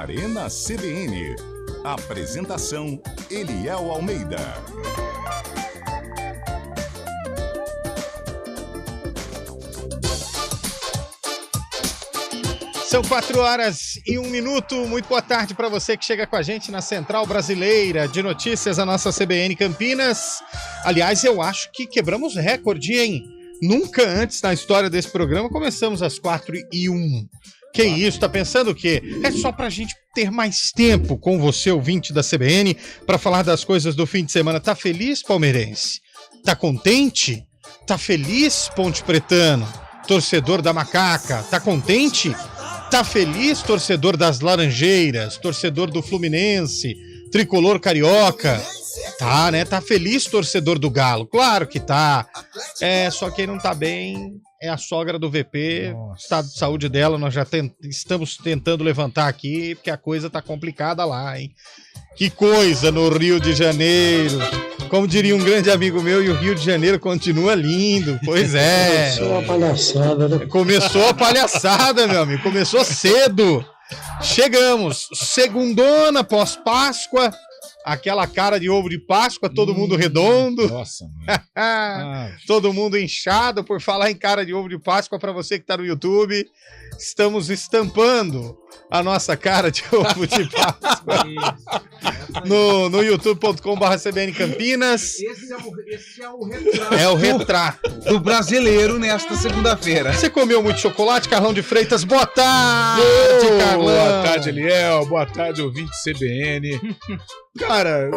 Arena CBN. Apresentação: Eliel Almeida. São 4h01. Muito boa tarde para você que chega com a gente na Central Brasileira de Notícias, a nossa CBN Campinas. Aliás, eu acho que quebramos recorde, hein? Nunca antes na história desse programa começamos às 4h01. Que isso, tá pensando o quê? É só pra gente ter mais tempo com você, ouvinte da CBN, pra falar das coisas do fim de semana. Tá feliz, palmeirense? Tá contente? Tá feliz, Ponte Pretano? Torcedor da Macaca, tá contente? Tá feliz, torcedor das Laranjeiras, torcedor do Fluminense, tricolor carioca? Tá, né? Tá feliz, torcedor do Galo? Claro que tá. Só quem não tá bem é a sogra do VP. Nossa. Estado de saúde dela, nós já estamos tentando levantar aqui, porque a coisa tá complicada lá, hein? Que coisa no Rio de Janeiro. Como diria um grande amigo meu, e o Rio de Janeiro continua lindo. Pois é. Começou a palhaçada, né? Começou a palhaçada, meu amigo. Começou cedo. Chegamos. Segundona pós-Páscoa. Aquela cara de ovo de Páscoa, todo mundo redondo. Nossa, mano. Todo mundo inchado. Por falar em cara de ovo de Páscoa, para você que tá no YouTube, estamos estampando a nossa cara de ovo de Páscoa no youtube.com/CBN Campinas. Esse é o retrato. É o retrato do brasileiro nesta segunda-feira. Você comeu muito chocolate, Carlão de Freitas? Boa tarde, Carlão. Boa tarde, Eliel. Boa tarde, ouvinte CBN. Cara,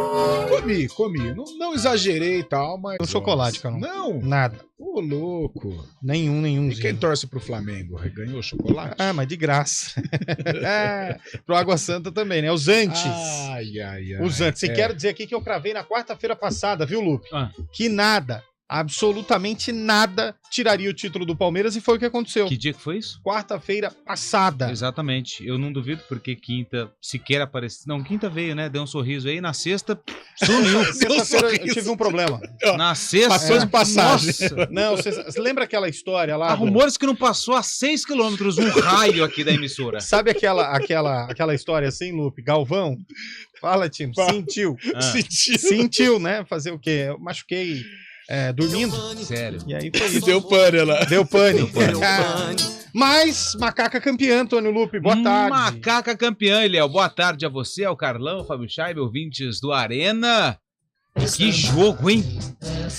comi. Não exagerei e tal, mas... Um chocolate, Carlão? Não. Nada. Ô, louco. Nenhum. E quem torce pro Flamengo? Ganhou chocolate? Ah, mas de graça. Pro Água Santa também, né? Os antes. Ai. Os antes. E quero dizer aqui que eu cravei na quarta-feira passada, viu, Lupe? Que nada, absolutamente nada, tiraria o título do Palmeiras, e foi o que aconteceu. Que dia que foi isso? Quarta-feira passada. Exatamente. Eu não duvido, porque quinta sequer apareceu. Não, quinta veio, né? Deu um sorriso aí. Na sexta, sumiu. Sexta-feira eu tive um problema. Na sexta... Passou de passagem. Nossa. Não, você lembra aquela história lá? Há rumores que não passou a 6 quilômetros um raio aqui da emissora. Sabe aquela história assim, Lupe? Galvão? Fala, Tim. Sentiu. Sentiu, né? Fazer o quê? Eu machuquei... dormindo. Sério. E aí foi isso. Deu pane lá. Deu pane. Mas, Macaca campeã, Antônio Lupe, boa tarde. Macaca campeã, Eliel. Boa tarde a você, ao Carlão, Fábio Scheibe, ouvintes do Arena. Que jogo, hein?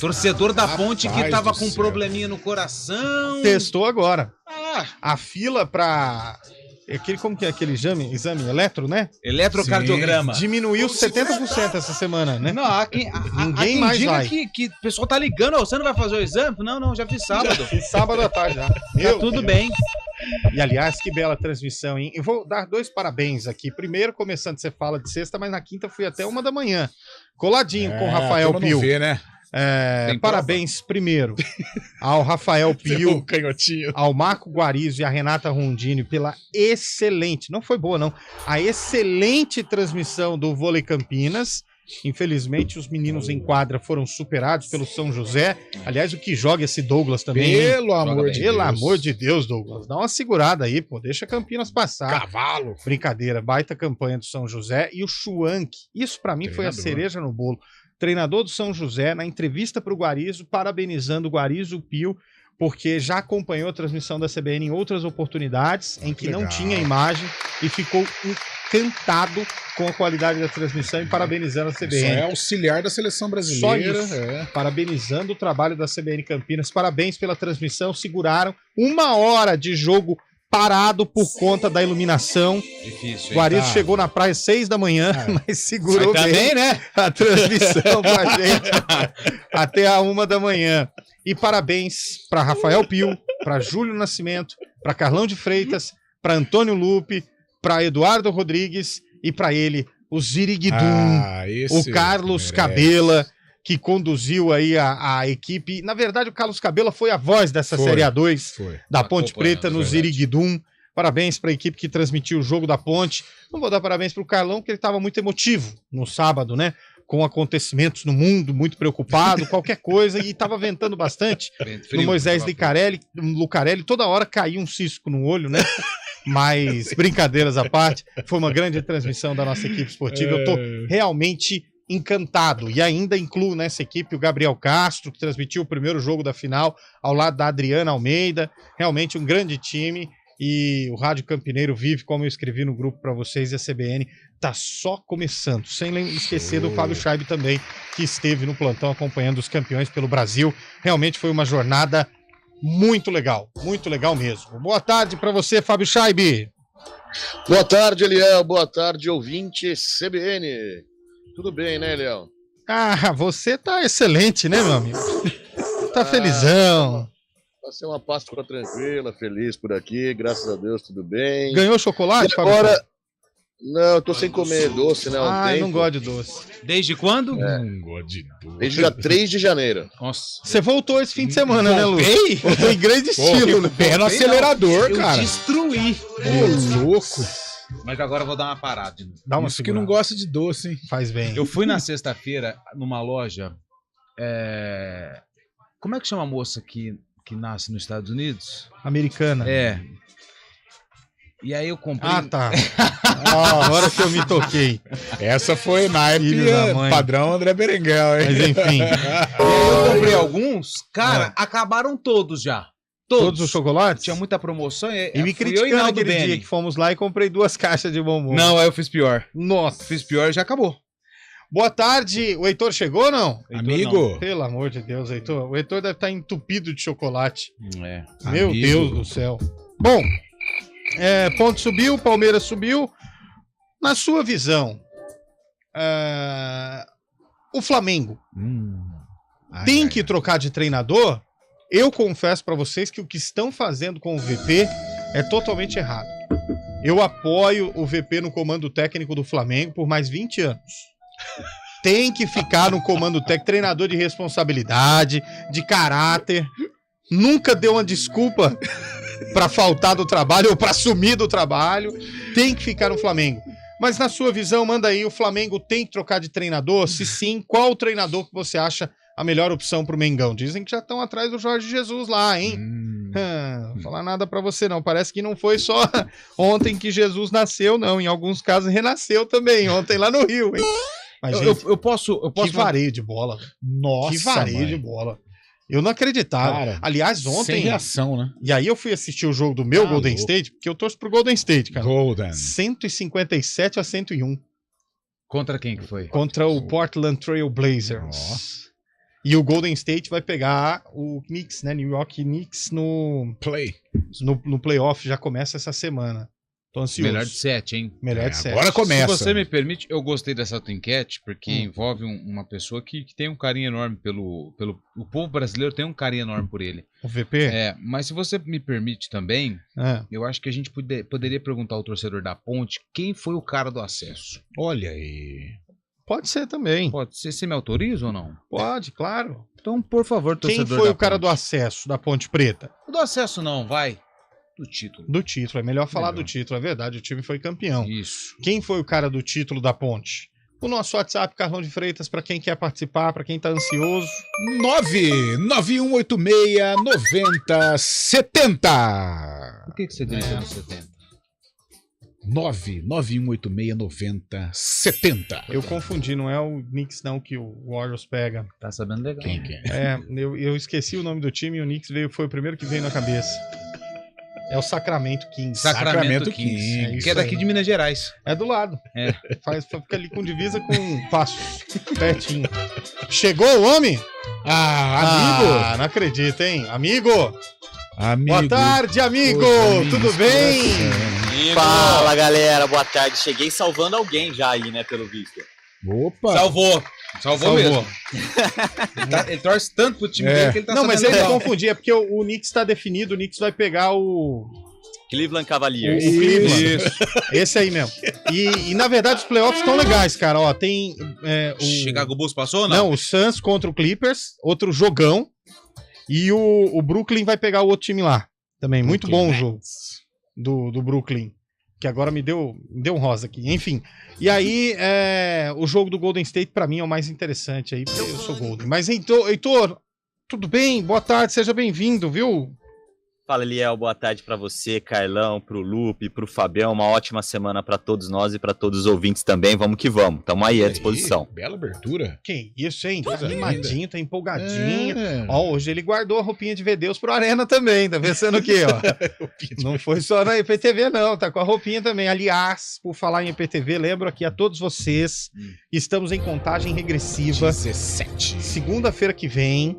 Torcedor da Ponte que tava com um probleminha no coração. Testou agora. A fila pra... Como que é aquele exame eletro, né? Eletrocardiograma. Diminuiu 70% essa semana, né? Não, ninguém mais diga vai. Que o pessoal tá ligando, você não vai fazer o exame? Não, já fiz sábado. Fiz sábado à tarde já. Tá tudo bem. E aliás, que bela transmissão, hein? Eu vou dar 2 parabéns aqui. Primeiro, começando, você fala de sexta, mas na quinta fui até 1 da manhã. Coladinho com o Rafael Pio. Não vê, né? Parabéns primeiro ao Rafael Pio, canhotinho, ao Marco Guarizo e à Renata Rondini pela excelente, não foi boa não, a excelente transmissão do Vôlei Campinas. Infelizmente os meninos em quadra foram superados pelo São José. Aliás, o que joga esse Douglas também, pelo amor de Deus, Douglas, dá uma segurada aí, pô, deixa Campinas passar. Cavalo. Brincadeira, baita campanha do São José. E o Schwank, isso pra mim foi a cereja no bolo. Treinador do São José, na entrevista para o Guarizo, parabenizando o Guarizo Pio, porque já acompanhou a transmissão da CBN em outras oportunidades, em que não tinha imagem, e ficou encantado com a qualidade da transmissão, e parabenizando a CBN. Só é auxiliar da seleção brasileira. Só isso. Parabenizando o trabalho da CBN Campinas. Parabéns pela transmissão. Seguraram 1 hora de jogo parado por conta da iluminação. Difícil, o Guarizo chegou na praia às 6 da manhã, mas segurou bem, né? A transmissão pra gente até a 1 da manhã. E parabéns para Rafael Pio, para Júlio Nascimento, para Carlão de Freitas, para Antônio Lupe, para Eduardo Rodrigues e para ele, o Ziriguidum, o Carlos Cabela, que conduziu aí a equipe. Na verdade, o Carlos Cabela foi a voz dessa Série A2 da Ponte Preta no Ziriguidum. Parabéns para a equipe que transmitiu o jogo da Ponte. Não vou dar parabéns para o Carlão, porque ele estava muito emotivo no sábado, né? com acontecimentos no mundo, muito preocupado, qualquer coisa, e tava ventando bastante. No Moisés Lucarelli, toda hora caía um cisco no olho, né? Mas, brincadeiras à parte, foi uma grande transmissão da nossa equipe esportiva. Eu tô realmente encantado. E ainda incluo nessa equipe o Gabriel Castro, que transmitiu o primeiro jogo da final, ao lado da Adriana Almeida. Realmente um grande time. E o Rádio Campineiro vive, como eu escrevi no grupo para vocês, e a CBN tá só começando. Sem esquecer do Fábio Scheibe também, que esteve no plantão acompanhando os campeões pelo Brasil. Realmente foi uma jornada muito legal mesmo. Boa tarde para você, Fábio Scheibe. Boa tarde, Eliel. Boa tarde, ouvinte CBN. Tudo bem, né, Eliel? Ah, você tá excelente, né, meu amigo? Tá felizão. Passei uma Páscoa tranquila, feliz por aqui, graças a Deus, tudo bem. Ganhou chocolate, Fábio? Agora, não, eu tô sem comer doce, né? Não gosto de doce. Desde quando? Não gosto de doce. Desde dia 3 de janeiro. Nossa. Você voltou esse fim de semana, né, Lu? Voltou em grande estilo, né? Pé no acelerador, cara. Eu destruí. Ô, louco. Mas agora eu vou dar uma parada de novo. Dá uma Isso que não gosta de doce, hein? Faz bem. Eu fui na sexta-feira numa loja. Como é que chama a moça que nasce nos Estados Unidos? Americana. É. E aí eu comprei. Ah, tá. Agora que eu me toquei. Essa foi naipe padrão André Berenguel, hein? Mas enfim. E aí eu comprei alguns. Cara, acabaram todos já. Todos os chocolates? Tinha muita promoção. E me criticando aquele dia que fomos lá e comprei 2 caixas de bombom. Não, aí eu fiz pior. Nossa. Fiz pior e já acabou. Boa tarde. O Heitor chegou ou não? Amigo. Não. Pelo amor de Deus, Heitor. O Heitor deve estar entupido de chocolate. Meu Amigo. Deus do céu. Bom, ponto subiu, Palmeiras subiu. Na sua visão, o Flamengo tem que trocar de treinador? Eu confesso para vocês que o que estão fazendo com o VP é totalmente errado. Eu apoio o VP no comando técnico do Flamengo por mais 20 anos. Tem que ficar no comando técnico, treinador de responsabilidade, de caráter. Nunca deu uma desculpa para faltar do trabalho ou para sumir do trabalho. Tem que ficar no Flamengo. Mas na sua visão, manda aí, o Flamengo tem que trocar de treinador? Se sim, qual o treinador que você acha a melhor opção pro Mengão? Dizem que já estão atrás do Jorge Jesus lá, hein? Não vou falar nada pra você não, parece que não foi só ontem que Jesus nasceu, não, em alguns casos renasceu também, ontem lá no Rio, hein? Mas, gente, eu posso que vareio de bola. Nossa, que vareio de bola. Eu não acreditava. Cara, aliás, ontem... Sem reação, né? E aí eu fui assistir o jogo do meu Golden State, porque eu torço pro Golden State, cara. 157-101. Contra quem que foi? Contra o Portland Trail Blazers. Nossa. E o Golden State vai pegar o Knicks, né? New York Knicks no playoff, já começa essa semana. Tô ansioso. Melhor de 7, hein? Melhor de 7. Agora começa. Se você me permite, eu gostei dessa tua enquete, porque envolve uma pessoa que tem um carinho enorme pelo... O povo brasileiro tem um carinho enorme por ele. O VP? Mas se você me permite também, eu acho que a gente poderia perguntar ao torcedor da Ponte quem foi o cara do acesso. Olha aí. Pode ser também. Pode ser. Você me autoriza ou não? Pode, claro. Então, por favor, torcedor quem foi o cara Ponte. do acesso da Ponte Preta? O do acesso não, vai. Do título. Do título, é melhor falar do título, é verdade, o time foi campeão. Isso. Quem foi o cara do título da Ponte? O nosso WhatsApp, Carlão de Freitas, para quem quer participar, para quem tá ansioso. 991869070. Por que você disse anos 70? 991869070. Eu confundi, não é o Knicks não que o Warriors pega. Tá sabendo legal. Quem que é? Eu esqueci o nome do time e o Knicks foi o primeiro que veio na cabeça. É o Sacramento Kings. Sacramento Kings. Que é daqui de Minas Gerais. É do lado. Fica ali com divisa com Passos. Pertinho. Chegou o homem? Amigo. Não acredito, hein? Amigo. Boa tarde, amigo. Tudo bem? Fala, galera. Boa tarde. Cheguei salvando alguém já aí, né, pelo visto. Opa. Salvou mesmo. Ele torce tanto pro time dele que ele tá mas ele confundia, porque o Knicks tá definido, o Knicks vai pegar o Cleveland Cavaliers. O Cleveland. Isso. Esse aí mesmo. E na verdade os playoffs estão legais, cara. Ó, tem Chicago Bulls passou ou não? Não, o Suns contra o Clippers, outro jogão. E o Brooklyn vai pegar o outro time lá. Também, muito bom o jogo do Brooklyn. que agora me deu um rosa aqui. Enfim, e aí o jogo do Golden State pra mim é o mais interessante aí, porque eu sou Golden. Mas Heitor, tudo bem? Boa tarde, seja bem-vindo, viu? Fala, Eliel, boa tarde pra você, Carlão, pro Lupe, pro Fabião, uma ótima semana pra todos nós e pra todos os ouvintes também, vamos que vamos, tamo aí à disposição. Bela abertura. Que isso, hein? Tá Coisa animadinho, tá empolgadinho. É. Ó, hoje ele guardou a roupinha de Vedeus pro Arena também, tá pensando o quê, ó? Não foi só na IPTV não, tá com a roupinha também. Aliás, por falar em IPTV, lembro aqui a todos vocês, estamos em contagem regressiva. 17. Segunda-feira que vem,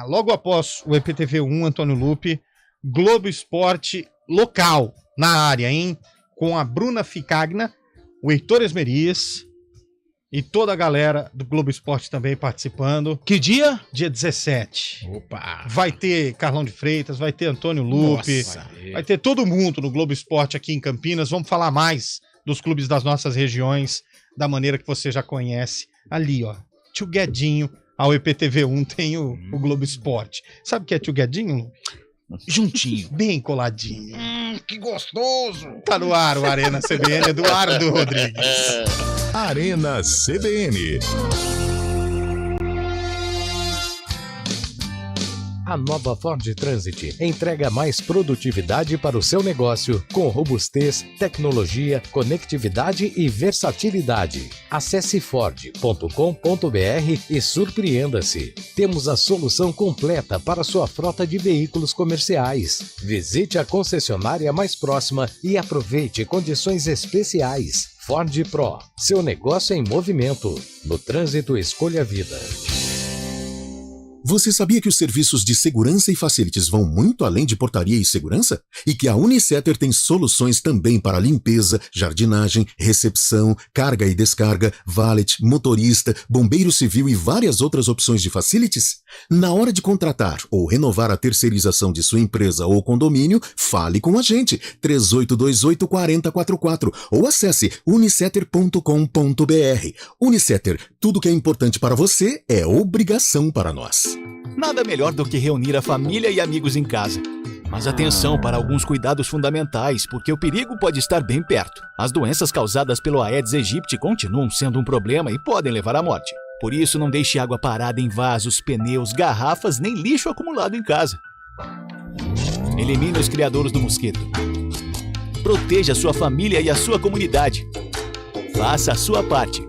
logo após o EPTV1, Antônio Lupe, Globo Esporte local na área, hein? Com a Bruna Ficagna, o Heitor Esmerias e toda a galera do Globo Esporte também participando. Que dia? Dia 17. Opa! Vai ter Carlão de Freitas, vai ter Antônio Lupe, Nossa. vai ter todo mundo no Globo Esporte aqui em Campinas. Vamos falar mais dos clubes das nossas regiões, da maneira que você já conhece. Ali, ó, Tio Guedinho. Ao EPTV1 tem o Globo Esporte. Sabe o que é Tio Guedinho? Juntinho. Bem coladinho. Que gostoso! Tá no ar o Arena CBN, Eduardo Rodrigues. Arena CBN. A nova Ford Transit entrega mais produtividade para o seu negócio, com robustez, tecnologia, conectividade e versatilidade. Acesse ford.com.br e surpreenda-se. Temos a solução completa para sua frota de veículos comerciais. Visite a concessionária mais próxima e aproveite condições especiais. Ford Pro, seu negócio em movimento. No trânsito, escolha a vida. Você sabia que os serviços de segurança e facilities vão muito além de portaria e segurança? E que a Unicetter tem soluções também para limpeza, jardinagem, recepção, carga e descarga, valet, motorista, bombeiro civil e várias outras opções de facilities? Na hora de contratar ou renovar a terceirização de sua empresa ou condomínio, fale com a gente, 3828-4044 ou acesse unicetter.com.br. Unicetter, tudo que é importante para você é obrigação para nós. Nada melhor do que reunir a família e amigos em casa. Mas atenção para alguns cuidados fundamentais, porque o perigo pode estar bem perto. As doenças causadas pelo Aedes aegypti continuam sendo um problema e podem levar à morte. Por isso, não deixe água parada em vasos, pneus, garrafas, nem lixo acumulado em casa. Elimine os criadouros do mosquito. Proteja sua família e a sua comunidade. Faça a sua parte.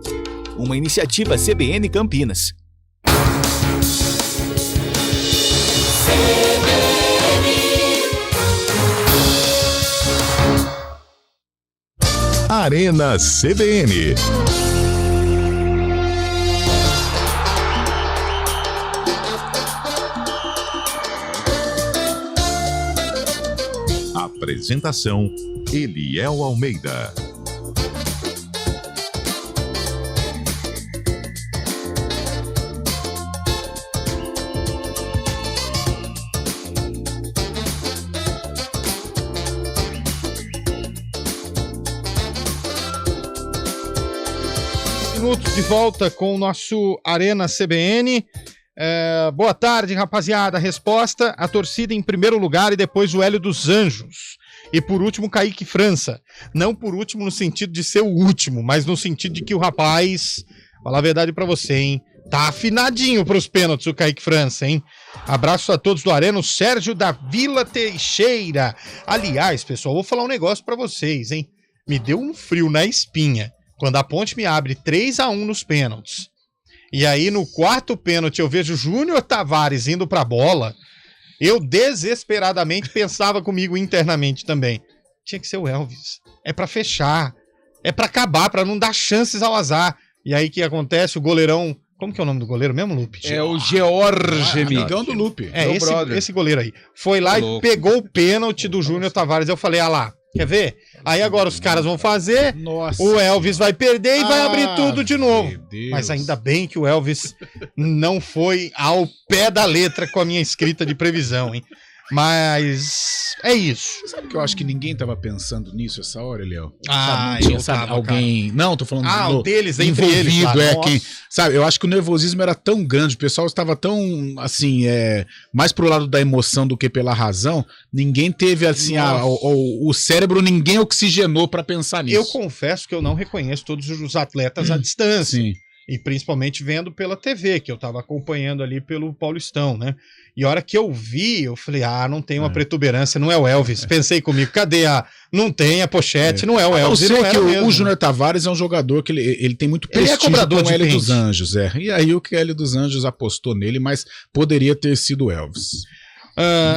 Uma iniciativa CBN Campinas. Arena CBN. Apresentação: Eliel Almeida. Minutos de volta com o nosso Arena CBN. Boa tarde, rapaziada. Resposta: a torcida em primeiro lugar e depois o Hélio dos Anjos. E por último, Kaique França. Não por último no sentido de ser o último, mas no sentido de que o rapaz, falar a verdade pra você, hein? Tá afinadinho pros pênaltis o Kaique França, hein? Abraço a todos do Arena, o Sérgio da Vila Teixeira. Aliás, pessoal, vou falar um negócio pra vocês, hein? Me deu um frio na espinha quando a Ponte me abre 3-1 nos pênaltis. E aí, no quarto pênalti, eu vejo Júnior Tavares indo pra bola. Eu desesperadamente pensava comigo internamente também. Tinha que ser o Elvis. É pra fechar. É pra acabar, pra não dar chances ao azar. E aí, o que acontece? O goleirão... Como que é o nome do goleiro mesmo, Lupe? É o George Amigão do Lupe. Esse goleiro aí. Foi lá e pegou o pênalti do Júnior Tavares. Eu falei, lá, quer ver? Aí agora os caras vão fazer, o Elvis vai perder e vai abrir tudo de novo. Mas ainda bem que o Elvis não foi ao pé da letra com a minha escrita de previsão, hein? Mas é isso. Sabe que eu acho que ninguém tava pensando nisso essa hora, Léo? Ah, não tinha, eu tava, alguém... cara. Não, tô falando o deles, entre envolvido, eles lá. quem... Sabe, eu acho que o nervosismo era tão grande, o pessoal estava tão, assim, mais pro lado da emoção do que pela razão. Ninguém teve, assim, o cérebro, ninguém oxigenou pra pensar nisso. Eu confesso que eu não reconheço todos os atletas à distância. Sim. E principalmente vendo pela TV, que eu tava acompanhando ali pelo Paulistão, né? E a hora que eu vi, eu falei, não tem uma protuberância, não é o Elvis. Pensei comigo, cadê não tem a pochete, não é o Elvis. Eu sei que o Júnior Tavares é um jogador que ele tem muito prestígio cobrador com o de Hélio print. dos Anjos, E aí o Hélio dos Anjos apostou nele, mas poderia ter sido o Elvis.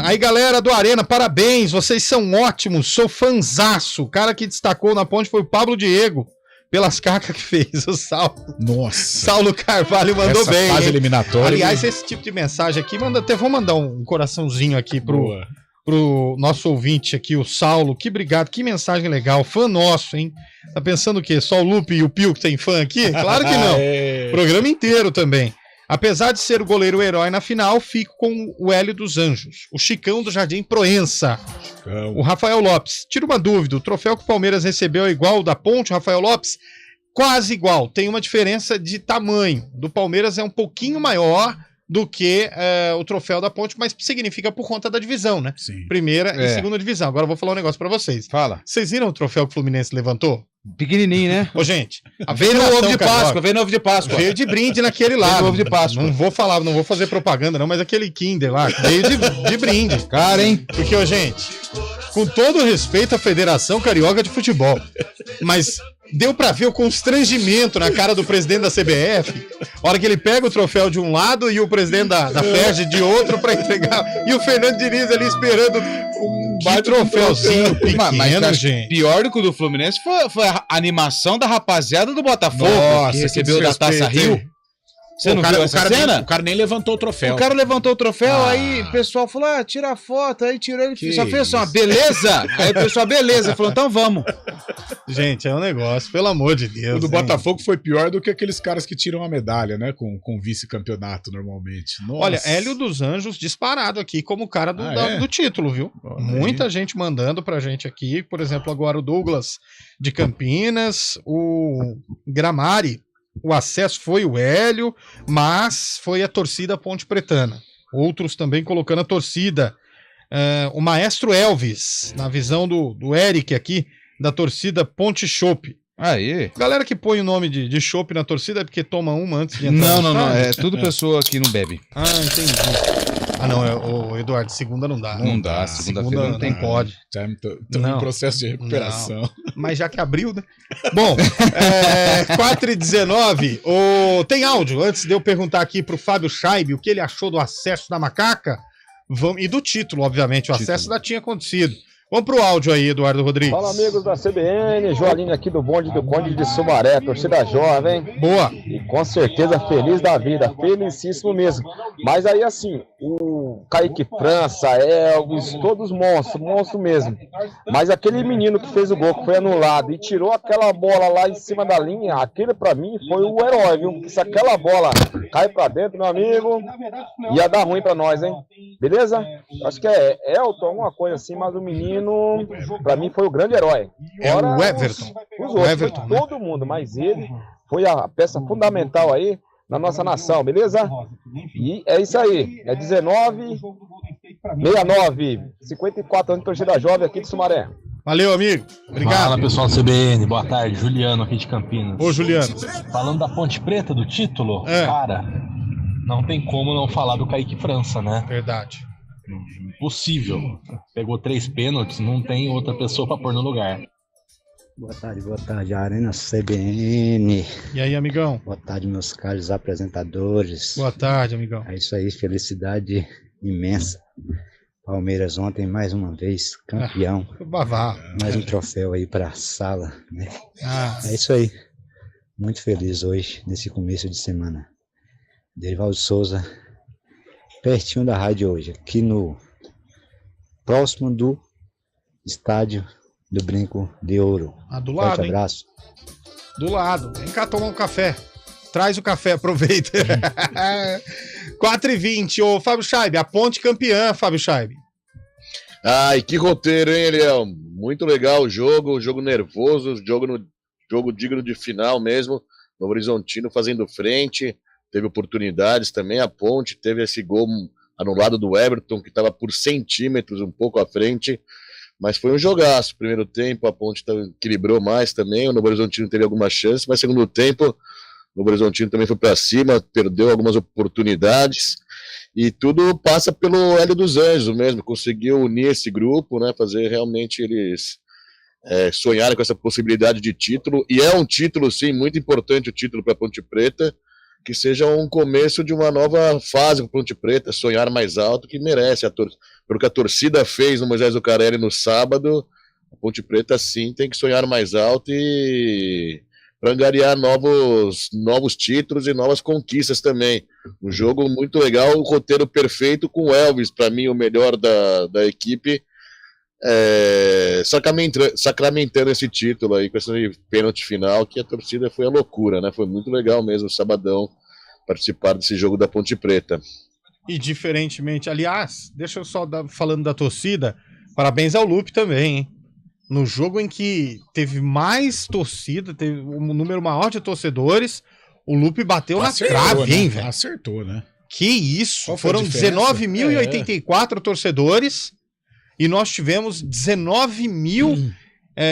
Aí, galera do Arena, parabéns, vocês são ótimos, sou fanzaço. O cara que destacou na ponte foi o Pablo Diego. Pelas cacas que fez, o Saulo. Nossa. Saulo Carvalho mandou essa bem. Fase eliminatória. Aliás, esse tipo de mensagem aqui, vou mandar um coraçãozinho aqui pro nosso ouvinte aqui, o Saulo. Que obrigado, que mensagem legal. Fã nosso, hein? Tá pensando o quê? Só o Lupe e o Pio que tem fã aqui? Claro que não. Programa inteiro também. Apesar de ser o goleiro herói na final, fico com o Hélio dos Anjos, o Chicão do Jardim Proença. O Rafael Lopes. Tira uma dúvida, o troféu que o Palmeiras recebeu é igual ao da Ponte, Rafael Lopes? Quase igual, tem uma diferença de tamanho. Do Palmeiras é um pouquinho maior do que o troféu da Ponte, mas significa por conta da divisão, né? Sim. Primeira e segunda divisão. Agora eu vou falar um negócio pra vocês. Fala. Vocês viram o troféu que o Fluminense levantou? Pequenininho, né? Ô, gente, veio no ovo de Páscoa, veio no ovo de Páscoa. Veio de brinde naquele lá. Veio no ovo de Páscoa. Não vou falar, não vou fazer propaganda não, mas aquele Kinder lá, veio de brinde. Cara, hein? Porque, ô, gente, com todo respeito à Federação Carioca de Futebol, mas deu pra ver o constrangimento na cara do presidente da CBF, a hora que ele pega o troféu de um lado e o presidente da FERJ de outro pra entregar, e o Fernando Diniz ali esperando um troféuzinho pequeno, mas gente. Pior do que o do Fluminense foi a animação da rapaziada do Botafogo, que recebeu da Taça Rio. Você não viu essa cena? O cara nem levantou o troféu. O cara levantou o troféu, aí o pessoal falou, tira a foto, aí tirou, ele só fez uma beleza. Aí o pessoal, beleza, falou, então vamos. Gente, é um negócio, pelo amor de Deus. O do Botafogo foi pior do que aqueles caras que tiram a medalha, né? Com vice-campeonato, normalmente. Nossa. Olha, Hélio dos Anjos disparado aqui como o cara do título, viu? Muita gente mandando pra gente aqui. Por exemplo, agora o Douglas de Campinas, o Gramari. O acesso foi o Hélio, mas foi a torcida Ponte Pretana. Outros também colocando a torcida. O maestro Elvis, na visão do Eric aqui, da torcida Ponte Chopp. Aí. Galera que põe o nome de Chopp na torcida é porque toma uma antes de entrar. Não. É tudo pessoa que não bebe. Ah, entendi. Não, Eduardo, segunda não dá. Não dá, segunda-feira não tem. Pode. Estamos em processo de recuperação. Não. Mas já que abriu, né? Bom, 4h19. Tem áudio? Antes de eu perguntar aqui pro Fábio Scheibe o que ele achou do acesso da Macaca. E do título, obviamente. O acesso já tinha acontecido. Vamos pro áudio aí, Eduardo Rodrigues. Fala, amigos da CBN, Joalinho aqui do bonde do Conde de Sumaré, torcida jovem. Boa. E com certeza feliz da vida, felicíssimo mesmo. Mas aí assim, o Kaique França, Elvis, todos monstro mesmo. Mas aquele menino que fez o gol, que foi anulado e tirou aquela bola lá em cima da linha, aquele pra mim foi o herói, viu? Porque se aquela bola cai pra dentro, meu amigo, ia dar ruim pra nós, hein? Beleza? Acho que é Elton, alguma coisa assim, mas o menino pra mim foi o grande herói. Fora o Everton. Os outros, Everton, foi todo mundo, mas ele foi a peça fundamental aí na nossa nação, beleza? E é isso aí, é 19, 69, 54 anos de torcida jovem aqui de Sumaré. Valeu, amigo. Obrigado. Fala, pessoal do CBN. Boa tarde. Juliano aqui de Campinas. Ô, Juliano. Falando da Ponte Preta, do título, cara, não tem como não falar do Kaique França, né? Verdade. Impossível. Pegou 3 pênaltis, não tem outra pessoa pra pôr no lugar. Boa tarde, Arena CBN. E aí, amigão? Boa tarde, meus caros apresentadores. Boa tarde, amigão. É isso aí, felicidade imensa. Palmeiras ontem, mais uma vez, campeão. Mais um troféu aí pra sala, né? É isso aí. Muito feliz hoje, nesse começo de semana. Derivaldo Souza, pertinho da rádio hoje, aqui no próximo do estádio do Brinco de Ouro. Do lado, forte abraço. Do lado. Vem cá tomar um café. Traz o café, aproveita. 4h20. Ô, Fábio Scheibe, a Ponte campeã, Fábio Scheibe. Ai, que roteiro, hein, Eliel? Muito legal o jogo nervoso, jogo digno de final mesmo. Novo Horizontino fazendo frente, teve oportunidades também. A Ponte teve esse gol anulado do Everton, que estava por centímetros um pouco à frente. Mas foi um jogaço. Primeiro tempo, a Ponte equilibrou mais também. O Novo Horizontino teve alguma chance, mas segundo tempo, o Novo Horizontino também foi para cima, perdeu algumas oportunidades. E tudo passa pelo Hélio dos Anjos mesmo. Conseguiu unir esse grupo, né? Fazer realmente eles sonharem com essa possibilidade de título. E é um título, sim, muito importante o título para a Ponte Preta. Que seja um começo de uma nova fase com Ponte Preta, sonhar mais alto, que merece. Pelo que a torcida fez no Moisés Zucarelli no sábado, a Ponte Preta sim tem que sonhar mais alto e para angariar novos títulos e novas conquistas também. Um jogo muito legal, o roteiro perfeito com o Elvis, para mim o melhor da equipe, sacramentando esse título aí com esse pênalti final, que a torcida foi a loucura, né? Foi muito legal mesmo, sabadão, participar desse jogo da Ponte Preta. E diferentemente, aliás, deixa eu só falando da torcida, parabéns ao Lupe também, hein? No jogo em que teve mais torcida, teve um número maior de torcedores, o Lupe bateu na trave, né? hein, velho? Acertou, né? Que isso? Foram 19.084 torcedores. E nós tivemos 19 mil,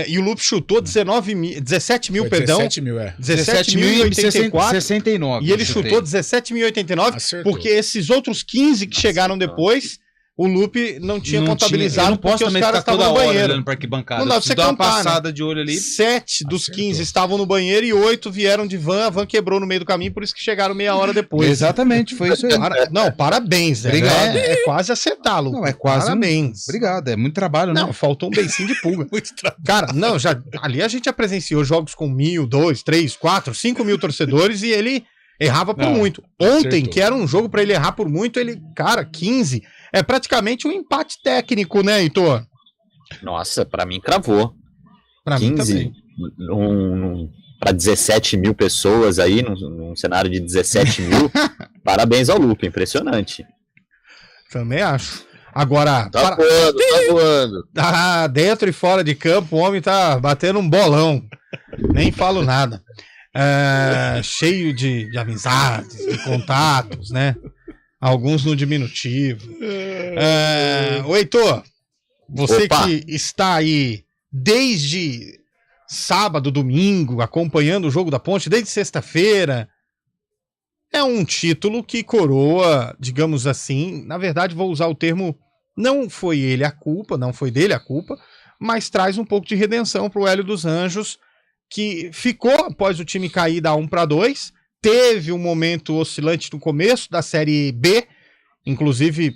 e o Lupe chutou 17 mil, perdão. 17.069. E ele chutou 17.089, porque esses outros 15 que chegaram depois, o Lupe não tinha contabilizado. Eu não posso porque os caras estavam no banheiro. Olhando pra arquibancada. Não dá pra você dar uma contar, passada né? de olho ali. 7 dos 15 estavam no banheiro e 8 vieram de van. A van quebrou no meio do caminho, por isso que chegaram meia hora depois. Exatamente, foi isso aí. Não, parabéns, né? Obrigado. É quase acertá-lo. Não, é quase. Parabéns. Obrigado, é muito trabalho, né? Não, faltou um beicinho de pulga. Muito trabalho. Cara, não, ali a gente já presenciou jogos com 1.000, 2, 3, 4, 5 mil torcedores e ele errava por muito. Ontem, acertou. Que era um jogo pra ele errar por muito, ele, cara, 15. É praticamente um empate técnico, né, Heitor? Nossa, pra mim cravou. Pra 15, mim também. Para 17 mil pessoas aí, num cenário de 17 mil, parabéns ao Lupe, impressionante. Também acho. Agora... Tá voando. Ah, dentro e fora de campo, o homem tá batendo um bolão. Nem falo nada. Cheio de amizades, de contatos, né? Alguns no diminutivo. Ô, Heitor, você que está aí desde sábado, domingo, acompanhando o jogo da Ponte, desde sexta-feira, é um título que coroa, digamos assim, na verdade vou usar o termo, não foi ele a culpa, não foi dele a culpa, mas traz um pouco de redenção para o Hélio dos Anjos, que ficou após o time cair da 1-2, teve um momento oscilante no começo da Série B, inclusive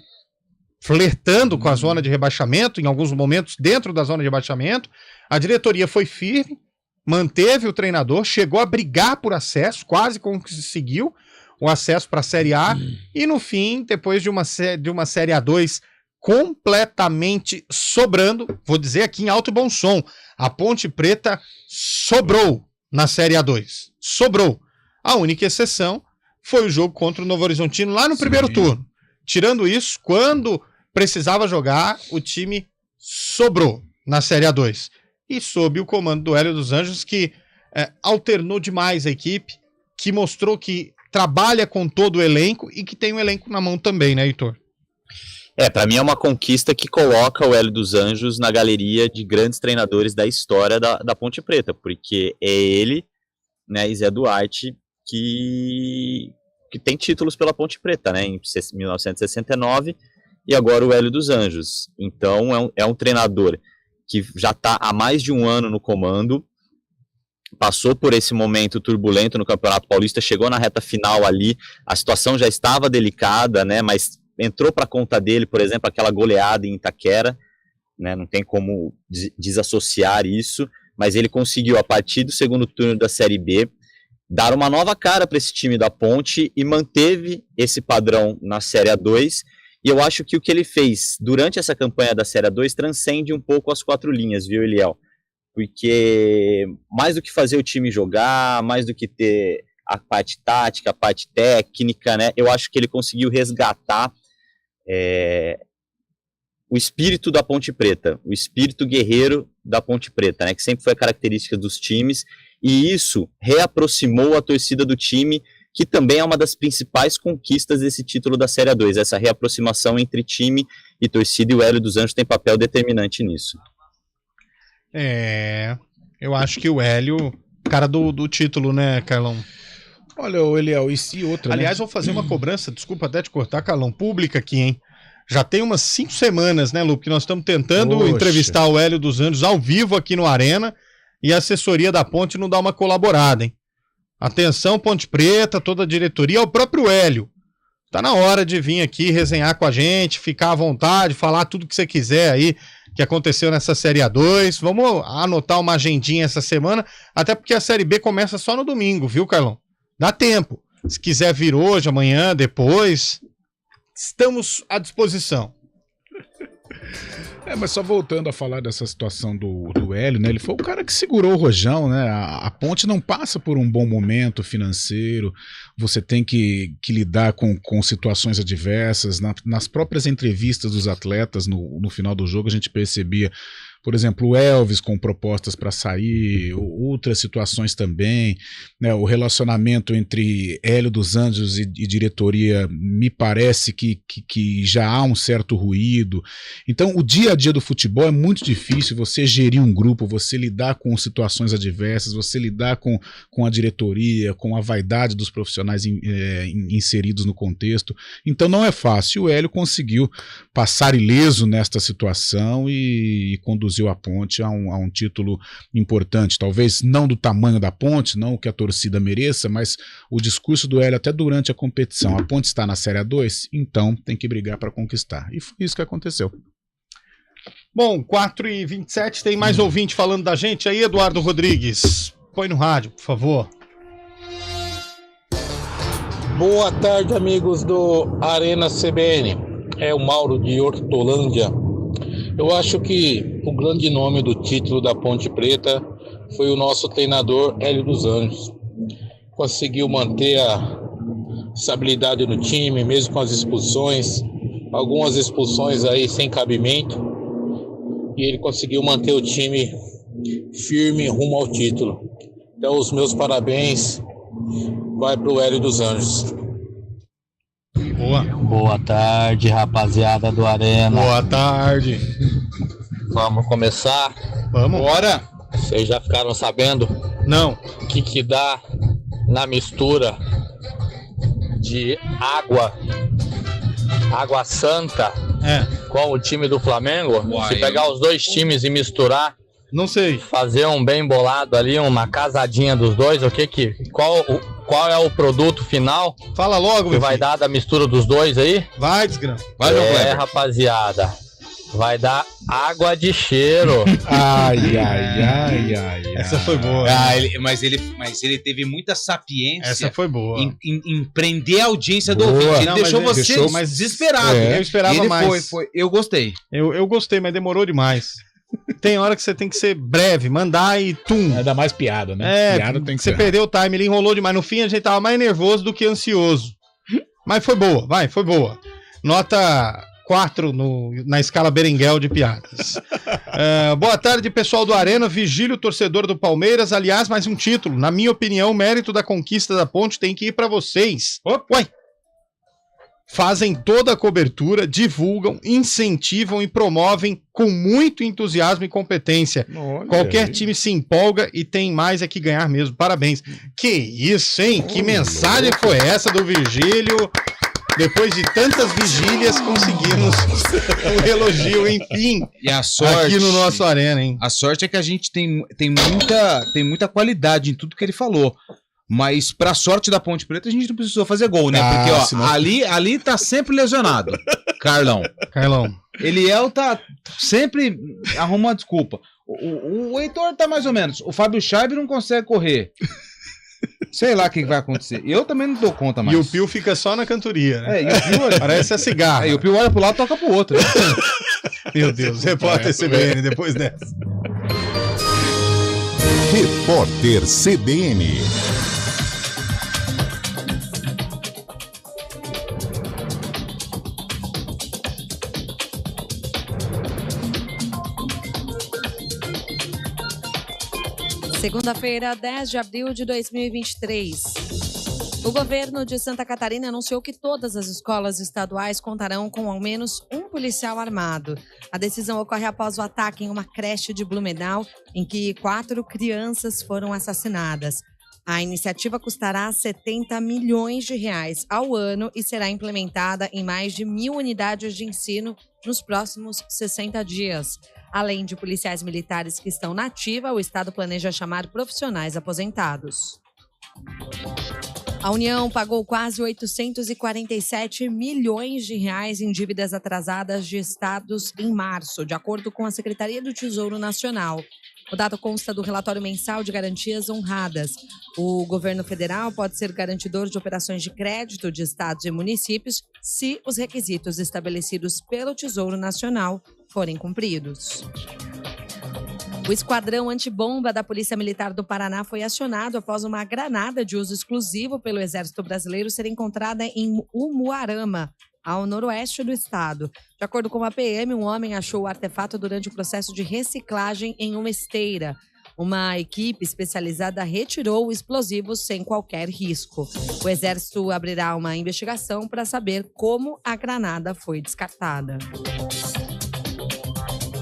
flertando com a zona de rebaixamento, em alguns momentos dentro da zona de rebaixamento. A diretoria foi firme, manteve o treinador, chegou a brigar por acesso, quase conseguiu o acesso para a Série A, e no fim, depois de uma Série A2 completamente sobrando, vou dizer aqui em alto e bom som, a Ponte Preta sobrou na Série A2. Sobrou. A única exceção foi o jogo contra o Novo Horizontino lá no primeiro turno. Tirando isso, quando precisava jogar, o time sobrou na Série A2. E sob o comando do Hélio dos Anjos, que alternou demais a equipe, que mostrou que trabalha com todo o elenco e que tem o elenco na mão também, né, Heitor? Pra mim é uma conquista que coloca o Hélio dos Anjos na galeria de grandes treinadores da história da Ponte Preta, porque é ele, né, e Zé Duarte, que tem títulos pela Ponte Preta, né, em 1969, e agora o Hélio dos Anjos. Então é um treinador que já está há mais de um ano no comando, passou por esse momento turbulento no Campeonato Paulista, chegou na reta final ali, a situação já estava delicada, né, mas entrou para conta dele, por exemplo, aquela goleada em Itaquera, né, não tem como desassociar isso, mas ele conseguiu, a partir do segundo turno da Série B, dar uma nova cara para esse time da Ponte e manteve esse padrão na Série A2, e eu acho que o que ele fez durante essa campanha da Série A2 transcende um pouco as 4 linhas, viu, Eliel? Porque mais do que fazer o time jogar, mais do que ter a parte tática, a parte técnica, né, eu acho que ele conseguiu resgatar o espírito da Ponte Preta, o espírito guerreiro da Ponte Preta, né, que sempre foi a característica dos times, e isso reaproximou a torcida do time, que também é uma das principais conquistas desse título da Série A2, essa reaproximação entre time e torcida, e o Hélio dos Anjos tem papel determinante nisso. Eu acho que o Hélio, cara do título, né, Carlão? Olha, Eliel, e outra, aliás, né? vou fazer uma cobrança, desculpa até te cortar, Carlão, pública aqui, hein? Já tem umas 5 semanas, né, Lu, que nós estamos tentando entrevistar o Hélio dos Anjos ao vivo aqui no Arena, e a assessoria da Ponte não dá uma colaborada, hein? Atenção, Ponte Preta, toda a diretoria, o próprio Hélio. Tá na hora de vir aqui resenhar com a gente, ficar à vontade, falar tudo que você quiser aí, que aconteceu nessa Série A2. Vamos anotar uma agendinha essa semana, até porque a Série B começa só no domingo, viu, Carlão? Dá tempo. Se quiser vir hoje, amanhã, depois, estamos à disposição. Mas só voltando a falar dessa situação do Hélio, né? Ele foi o cara que segurou o rojão, né? A Ponte não passa por um bom momento financeiro, você tem que lidar com situações adversas. Nas próprias entrevistas dos atletas, no final do jogo, a gente percebia, por exemplo, o Elvis com propostas para sair, outras situações também, né? O relacionamento entre Hélio dos Anjos e diretoria me parece que já há um certo ruído. Então, o dia a dia do futebol é muito difícil, você gerir um grupo, você lidar com situações adversas, você lidar com a diretoria, com a vaidade dos profissionais inseridos no contexto. Então, não é fácil. O Hélio conseguiu passar ileso nesta situação e conduzir a Ponte a um título importante, talvez não do tamanho da Ponte, não o que a torcida mereça, mas o discurso do Hélio até durante a competição: a Ponte está na Série A2, então tem que brigar para conquistar, e foi isso que aconteceu. Bom, 4h27, tem mais ouvinte falando da gente aí, Eduardo Rodrigues, põe no rádio, por favor. Boa tarde, amigos do Arena CBN, é o Mauro de Hortolândia. Eu acho que o grande nome do título da Ponte Preta foi o nosso treinador Hélio dos Anjos. Conseguiu manter a estabilidade no time, mesmo com as expulsões, algumas expulsões aí sem cabimento, e ele conseguiu manter o time firme rumo ao título. Então, os meus parabéns vai para o Hélio dos Anjos. Boa tarde, rapaziada do Arena. Boa tarde. Vamos começar? Vamos. Bora. Vocês já ficaram sabendo? Não. O que dá na mistura de água santa com o time do Flamengo? Se pegar os dois times e misturar, não sei, fazer um bem bolado ali, uma casadinha dos dois, qual é o produto final? Fala logo, que vai dar da mistura dos dois aí? Vai, desgrama. Vai, rapaziada. Vai dar água de cheiro. Ai. Essa foi boa. Mas ele teve muita sapiência. Essa foi boa. Em prender a audiência do ouvinte. Ele deixou você mais desesperado. Eu esperava mais. Eu gostei. Eu gostei, mas demorou demais. Tem hora que você tem que ser breve, mandar e tum. Dá mais piada, né? Piada tem que você perdeu o time, ele enrolou demais. No fim, a gente tava mais nervoso do que ansioso. Mas foi boa, foi boa. Nota 4 na escala Berenguel de piadas. Boa tarde, pessoal do Arena. Vigílio, torcedor do Palmeiras. Aliás, mais um título. Na minha opinião, o mérito da conquista da Ponte tem que ir para vocês. Ué. Fazem toda a cobertura, divulgam, incentivam e promovem com muito entusiasmo e competência. Olha, qualquer time se empolga e tem mais é que ganhar mesmo. Parabéns. Que isso, hein? Que mensagem foi essa do Virgílio? Depois de tantas vigílias, conseguimos um elogio, enfim. E a sorte, aqui no nosso Arena, hein? A sorte é que a gente tem muita qualidade em tudo que ele falou. Mas pra sorte da Ponte Preta, a gente não precisou fazer gol, né? Porque, ó, senão... ali tá sempre lesionado. Carlão. Eliel tá sempre arrumando desculpa. O Heitor tá mais ou menos. O Fábio Scheiber não consegue correr. Sei lá o que vai acontecer. Eu também não dou conta mais. E o Pio fica só na cantoria, né? E o Pio, parece a cigarra. E o Pio olha pro lado e toca pro outro. Né? Meu Deus, repórter CBN depois dessa. Repórter CBN. Segunda-feira, 10 de abril de 2023. O governo de Santa Catarina anunciou que todas as escolas estaduais contarão com ao menos um policial armado. A decisão ocorre após o ataque em uma creche de Blumenau, em que 4 crianças foram assassinadas. A iniciativa custará 70 milhões de reais ao ano e será implementada em mais de 1.000 unidades de ensino nos próximos 60 dias. Além de policiais militares que estão na ativa, o Estado planeja chamar profissionais aposentados. A União pagou quase 847 milhões de reais em dívidas atrasadas de estados em março, de acordo com a Secretaria do Tesouro Nacional. O dado consta do relatório mensal de garantias honradas. O governo federal pode ser garantidor de operações de crédito de estados e municípios se os requisitos estabelecidos pelo Tesouro Nacional forem cumpridos. O esquadrão antibomba da Polícia Militar do Paraná foi acionado após uma granada de uso exclusivo pelo Exército Brasileiro ser encontrada em Umuarama, ao noroeste do estado. De acordo com a PM, um homem achou o artefato durante o processo de reciclagem em uma esteira. Uma equipe especializada retirou o explosivo sem qualquer risco. O Exército abrirá uma investigação para saber como a granada foi descartada.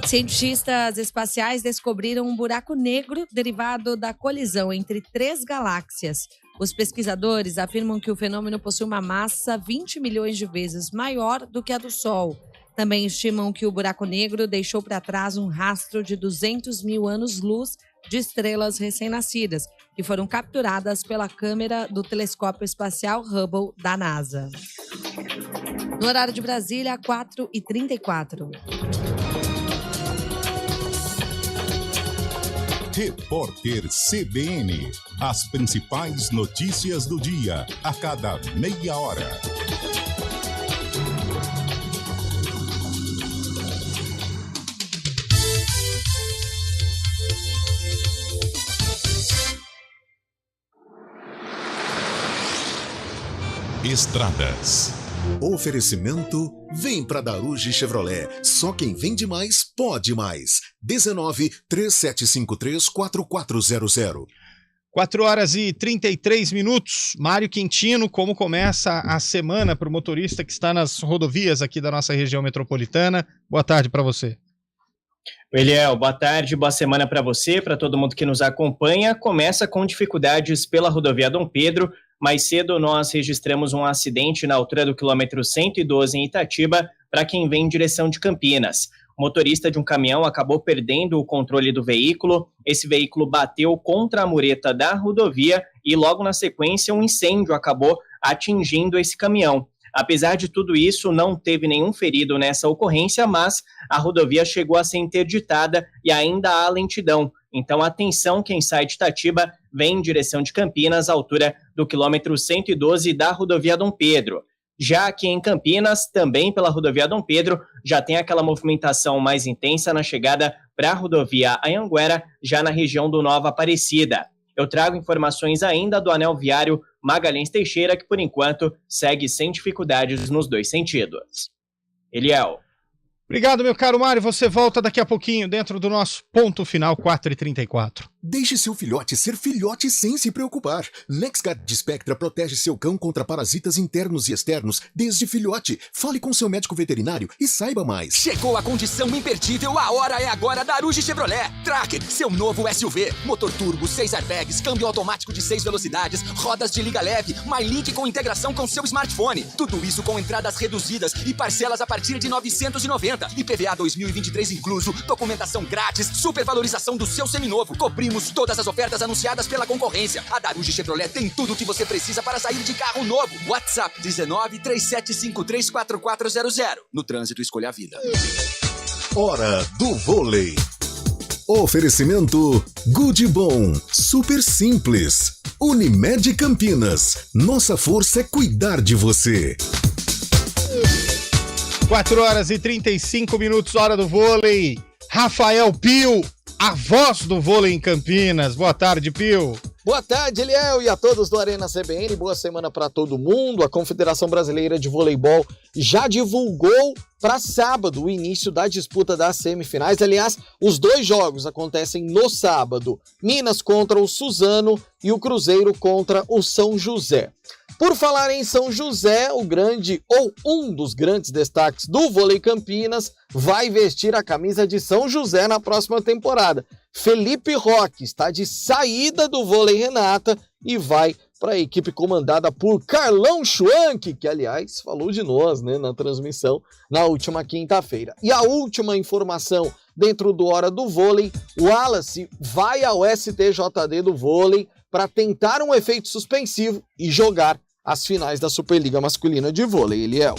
Cientistas espaciais descobriram um buraco negro derivado da colisão entre 3 galáxias. Os pesquisadores afirmam que o fenômeno possui uma massa 20 milhões de vezes maior do que a do Sol. Também estimam que o buraco negro deixou para trás um rastro de 200 mil anos-luz de estrelas recém-nascidas, que foram capturadas pela câmera do telescópio espacial Hubble da NASA. No horário de Brasília, 4h34. Repórter CBN. As principais notícias do dia, a cada meia hora. Estradas. Oferecimento: vem pra Daruge Chevrolet. Só quem vende mais, pode mais. 19-3753-4400. 4h33. Mário Quintino, como começa a semana para o motorista que está nas rodovias aqui da nossa região metropolitana? Boa tarde para você. Eliel, boa tarde, boa semana para você, para todo mundo que nos acompanha. Começa com dificuldades pela rodovia Dom Pedro. Mais cedo nós registramos um acidente na altura do quilômetro 112 em Itatiba, para quem vem em direção de Campinas. O motorista de um caminhão acabou perdendo o controle do veículo. Esse veículo bateu contra a mureta da rodovia e logo na sequência um incêndio acabou atingindo esse caminhão. Apesar de tudo isso, não teve nenhum ferido nessa ocorrência, mas a rodovia chegou a ser interditada e ainda há lentidão. Então, atenção, quem sai de Itatiba vem em direção de Campinas, à altura do quilômetro 112 da rodovia Dom Pedro. Já aqui em Campinas, também pela rodovia Dom Pedro, já tem aquela movimentação mais intensa na chegada para a rodovia Anhanguera, já na região do Nova Aparecida. Eu trago informações ainda do anel viário Magalhães Teixeira, que por enquanto segue sem dificuldades nos 2 sentidos. Eliel. Obrigado, meu caro Mário. Você volta daqui a pouquinho dentro do nosso ponto final, 4h34. Deixe seu filhote ser filhote sem se preocupar. NexGard de Spectra protege seu cão contra parasitas internos e externos desde filhote. Fale com seu médico veterinário e saiba mais. Chegou a condição imperdível, a hora é agora. Daruge Chevrolet Tracker, seu novo SUV. Motor turbo, 6 airbags, câmbio automático de 6 velocidades, rodas de liga leve, MyLink com integração com seu smartphone. Tudo isso com entradas reduzidas e parcelas a partir de R$ 990. IPVA 2023 incluso, documentação grátis, supervalorização do seu seminovo. Cobrimos todas as ofertas anunciadas pela concorrência. A Daruge Chevrolet tem tudo o que você precisa para sair de carro novo. WhatsApp 19-3753-4400. No trânsito, escolha a vida. Hora do vôlei. Oferecimento Good Bom, super simples. Unimed Campinas, nossa força é cuidar de você. 4h35, hora do vôlei. Rafael Pio, a voz do vôlei em Campinas. Boa tarde, Pio. Boa tarde, Eliel, e a todos do Arena CBN. Boa semana para todo mundo. A Confederação Brasileira de Voleibol já divulgou para sábado o início da disputa das semifinais. Aliás, os 2 jogos acontecem no sábado. Minas contra o Suzano e o Cruzeiro contra o São José. Por falar em São José, o grande ou um dos grandes destaques do Vôlei Campinas vai vestir a camisa de São José na próxima temporada. Felipe Roque está de saída do Vôlei Renata e vai para a equipe comandada por Carlão Schwanck, que, aliás, falou de nós, né, na transmissão na última quinta-feira. E a última informação dentro do Hora do Vôlei, o Wallace vai ao STJD do vôlei para tentar um efeito suspensivo e jogar as finais da Superliga Masculina de Vôlei, Eliel.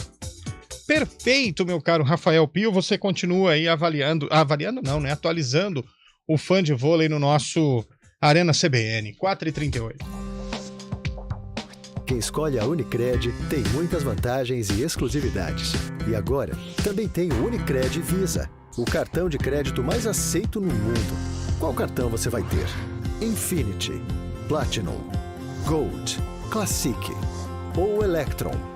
Perfeito, meu caro Rafael Pio, você continua aí atualizando o fã de vôlei no nosso Arena CBN, 4h38. Quem escolhe a Unicred tem muitas vantagens e exclusividades. E agora, também tem o Unicred Visa, o cartão de crédito mais aceito no mundo. Qual cartão você vai ter? Infinity, Platinum, Gold, Classic ou Electron.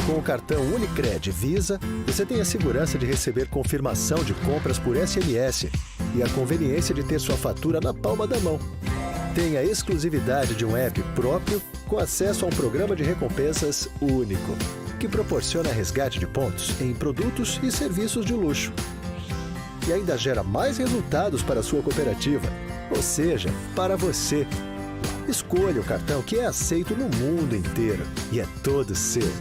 Com o cartão Unicred Visa, você tem a segurança de receber confirmação de compras por SMS e a conveniência de ter sua fatura na palma da mão. Tem a exclusividade de um app próprio com acesso a um programa de recompensas único, que proporciona resgate de pontos em produtos e serviços de luxo. E ainda gera mais resultados para a sua cooperativa, ou seja, para você. Escolha o cartão que é aceito no mundo inteiro e é todo seu.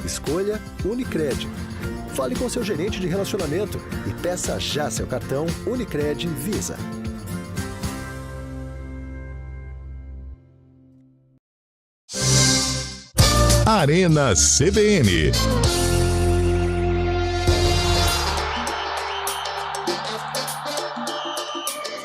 Escolha Unicred. Fale com seu gerente de relacionamento e peça já seu cartão Unicred Visa. Arena CBN.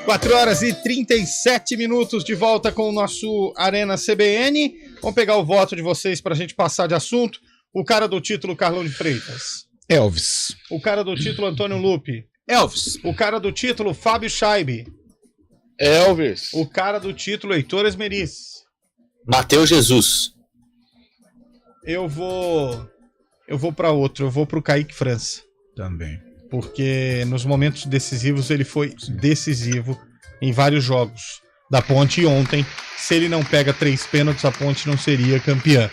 Quatro horas e 37 minutos de volta com o nosso Arena CBN. Vamos pegar o voto de vocês para a gente passar de assunto. O cara do título, Carlão de Freitas. Elvis. O cara do título, Antônio Lupe. Elvis. O cara do título, Fábio Scheibe. Elvis. O cara do título, Heitor Esmeriz. Matheus Jesus. Eu vou para outro, eu vou pro Kaique França. Também. Porque nos momentos decisivos ele foi decisivo em vários jogos da Ponte. E ontem, se ele não pega 3 pênaltis, a Ponte não seria campeã.